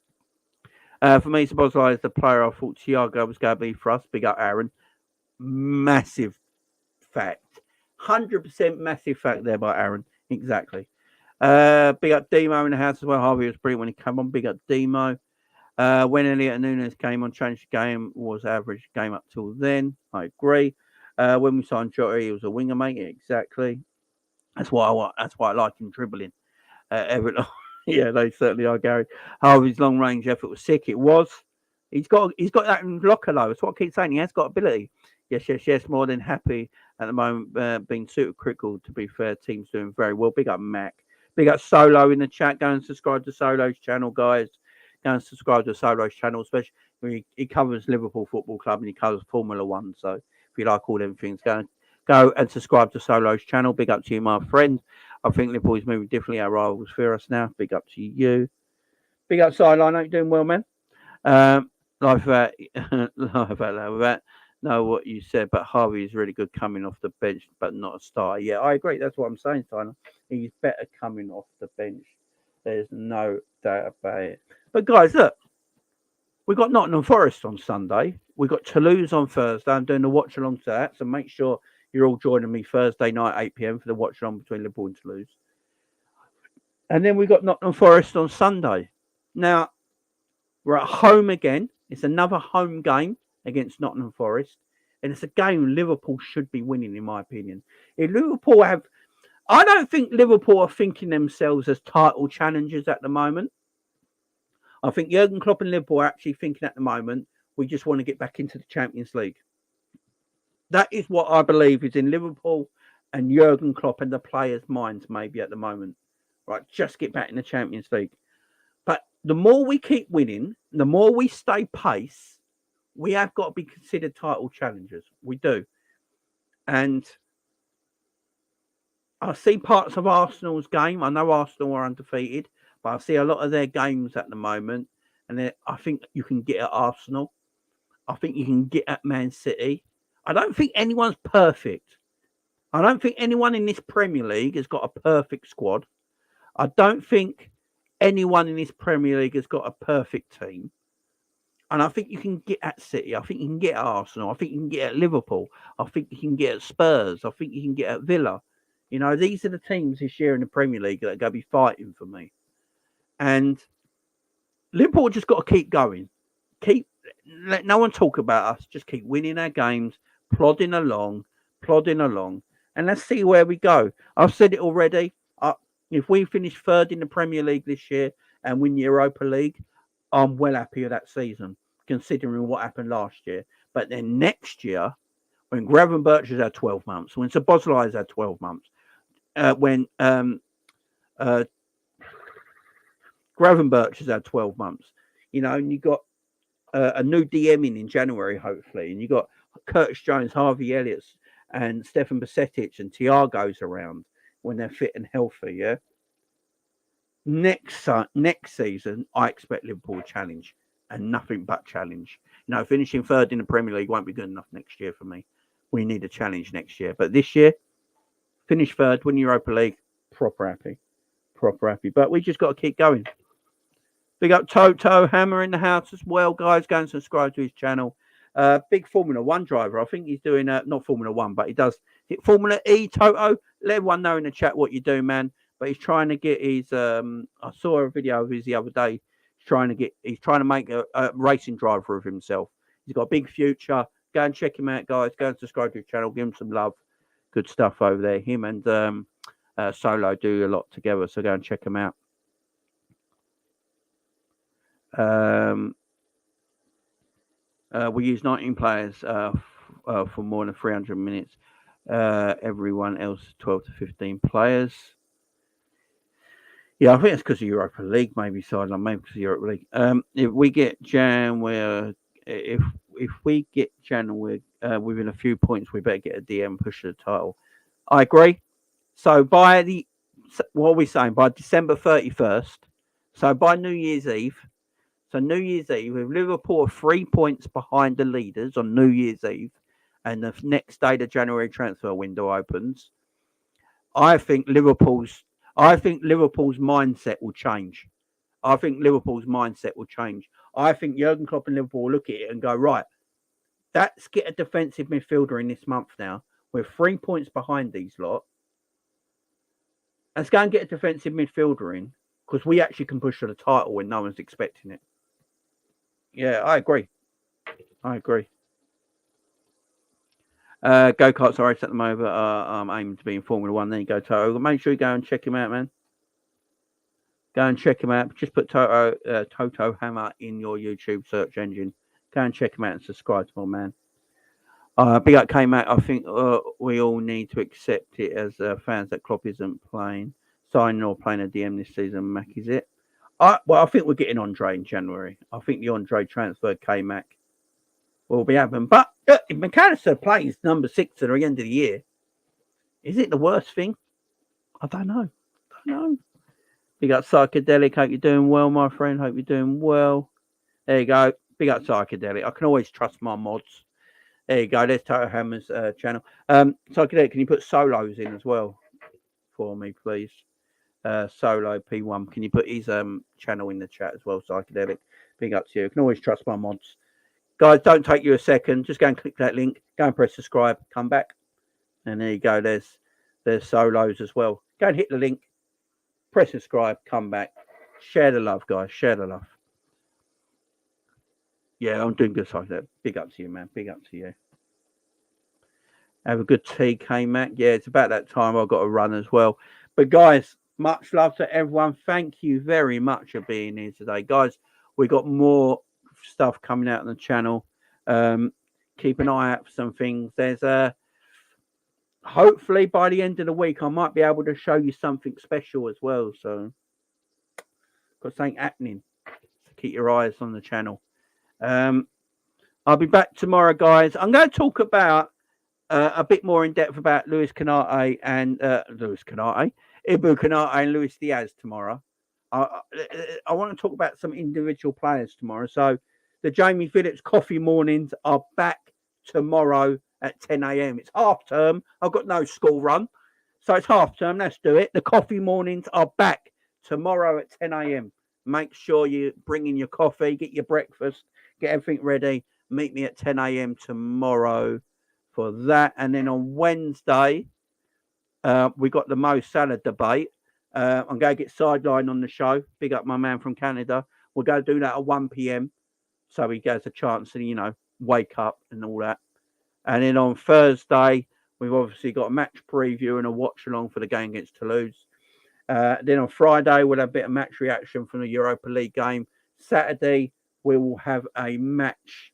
For me, Szoboszlai is the player I thought Thiago was going to be for us. Big up, Aaron. Massive fact. 100% massive fact there by Aaron. Exactly. Big up Demo in the house as well. Harvey was brilliant when he came on. Big up Demo. When Elliott and Núñez came on, changed the game, was average game up till then. I agree. When we signed Jota, he was a winger, mate. Exactly. That's why I like him dribbling. Everton, yeah, they certainly are, Gary. Harvey's long range effort was sick. It was. He's got that in locker though. That's what I keep saying. He has got ability. Yes. More than happy at the moment. Being super critical. To be fair, team's doing very well. Big up Mac. Big up Solo in the chat. Go and subscribe to Solo's channel, guys. Go and subscribe to Solo's channel, especially when he covers Liverpool Football Club and he covers Formula One. So if you like all them things, go and subscribe to Solo's channel. Big up to you, my friend. I think Liverpool is moving differently. Our rivals fear us now. Big up to you. Big up Sideline. Hope you're doing well, man. Life that, know what you said, but Harvey is really good coming off the bench, but not a star. Yeah, I agree. That's what I'm saying, Tyler. He's better coming off the bench. There's no doubt about it. But guys, look, we've got Nottingham Forest on Sunday. We've got Toulouse on Thursday. I'm doing a watch along to that, so make sure you're all joining me Thursday night, 8 p.m. for the watch along between Liverpool and Toulouse. And then we've got Nottingham Forest on Sunday. Now, we're at home again. It's another home game against Nottingham Forest. And it's a game Liverpool should be winning, in my opinion. If Liverpool have... I don't think Liverpool are thinking themselves as title challengers at the moment. I think Jurgen Klopp and Liverpool are actually thinking at the moment, we just want to get back into the Champions League. That is what I believe is in Liverpool and Jurgen Klopp and the players' minds maybe at the moment. Right, just get back in the Champions League. But the more we keep winning, the more we stay pace, we have got to be considered title challengers. We do. And I see parts of Arsenal's game. I know Arsenal are undefeated, but I see a lot of their games at the moment. And I think you can get at Arsenal. I think you can get at Man City. I don't think anyone's perfect. I don't think anyone in this Premier League has got a perfect squad. I don't think anyone in this Premier League has got a perfect team. And I think you can get at City. I think you can get at Arsenal. I think you can get at Liverpool. I think you can get at Spurs. I think you can get at Villa. You know, these are the teams this year in the Premier League that are going to be fighting for me. And Liverpool just got to keep going. Let no one talk about us. Just keep winning our games, plodding along. And let's see where we go. I've said it already. If we finish third in the Premier League this year and win the Europa League, I'm well happy with that season, considering what happened last year. But then next year, when Gravenberch has had 12 months, when Szoboszlai has had 12 months, when Gravenberch has had 12 months, you know, and you got a new DM in January, hopefully, and you got Curtis Jones, Harvey Elliott, and Stefan Bajcetic and Thiago's around when they're fit and healthy, yeah? Next season, I expect Liverpool to challenge and nothing but challenge. You know, finishing third in the Premier League won't be good enough next year for me. We need a challenge next year. But this year, finish third, win Europa League, proper happy. But we just got to keep going. Big up Toto, Hammer in the house as well, guys. Go and subscribe to his channel. Big Formula One driver. I think he's doing not Formula One, but he does Formula E. Toto, let everyone know in the chat what you do, man. But he's trying to get his. I saw a video of his the other day. He's trying to make a racing driver of himself. He's got a big future. Go and check him out, guys. Go and subscribe to his channel. Give him some love. Good stuff over there. Him and Solo do a lot together. So go and check him out. We use 19 players for more than 300 minutes. Everyone else 12 to 15 players. Yeah, I think it's because of Europa League, maybe sideline, maybe because of Europa League. If we get Jan, if we get Jan, within a few points, we better get a DM push to the title. I agree. So what are we saying? By December 31st. So by New Year's Eve. So New Year's Eve, with Liverpool 3 points behind the leaders on New Year's Eve, and the next day the January transfer window opens, I think Liverpool's mindset will change. I think Jurgen Klopp and Liverpool will look at it and go, right, let's get a defensive midfielder in this month now. We're 3 points behind these lot. Let's go and get a defensive midfielder in, because we actually can push for the title when no one's expecting it. Yeah, I agree. Go-karts are race at the moment. I'm aiming to be in Formula One. There you go, Toto. Make sure you go and check him out, man. Go and check him out. Just put Toto Hammer in your YouTube search engine. Go and check him out and subscribe to my man. Big up K-Mac. I think we all need to accept it as fans that Klopp isn't playing signing or playing a DM this season, Mac, is it? I think we're getting Andre in January. I think the Andre transfer, K-Mac, will be happening. But if McAllister plays number 6 at the end of the year, is it the worst thing? I don't know. Big up Psychedelic. Hope you're doing well, my friend. Hope you're doing well. There you go. Big up Psychedelic. I can always trust my mods. There you go. There's Toto Hammer's channel. Psychedelic, can you put solos in as well for me, please? Solo P1. Can you put his channel in the chat as well, Psychedelic? Big up to you. I can always trust my mods. Guys, don't take you a second. Just go and click that link. Go and press subscribe. Come back. And there you go. There's solos as well. Go and hit the link. Press subscribe. Come back. Share the love, guys. Share the love. Yeah, I'm doing good, Psychedelic. Big up to you, man. Big up to you. Have a good tea, K-Mac. Yeah, it's about that time. I've got to run as well. But, guys, much love to everyone. Thank you very much for being here today. Guys, we got more stuff coming out on the channel. Keep an eye out for some things. There's hopefully by the end of the week I might be able to show you something special as well. So got something happening. So keep your eyes on the channel. I'll be back tomorrow, guys. I'm going to talk about a bit more in depth about Ibrahima Konate and Luis Diaz tomorrow. I want to talk about some individual players tomorrow. So the Jamie Phillips coffee mornings are back tomorrow at 10 a.m. It's half term. I've got no school run. So it's half term. Let's do it. The coffee mornings are back tomorrow at 10 a.m. Make sure you bring in your coffee, get your breakfast, get everything ready. Meet me at 10 a.m. tomorrow for that. And then on Wednesday, we got the Mo Salah debate. I'm going to get Sideline on the show. Big up my man from Canada. We're going to do that at 1 p.m. So he gets a chance to, wake up and all that. And then on Thursday, we've obviously got a match preview and a watch along for the game against Toulouse. Then on Friday, we'll have a bit of match reaction from the Europa League game. Saturday, we will have a match.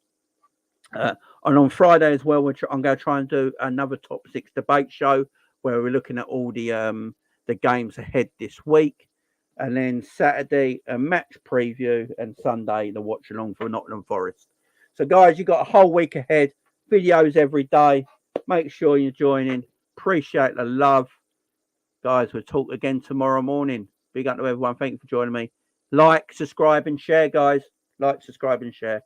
And on Friday as well, I'm going to try and do another top 6 debate show where we're looking at all the games ahead this week. And then Saturday, a match preview, and Sunday, the watch along for Nottingham Forest. So, guys, you've got a whole week ahead. Videos every day. Make sure you're joining. Appreciate the love. Guys, we'll talk again tomorrow morning. Big up to everyone. Thank you for joining me. Like, subscribe, and share, guys. Like, subscribe, and share.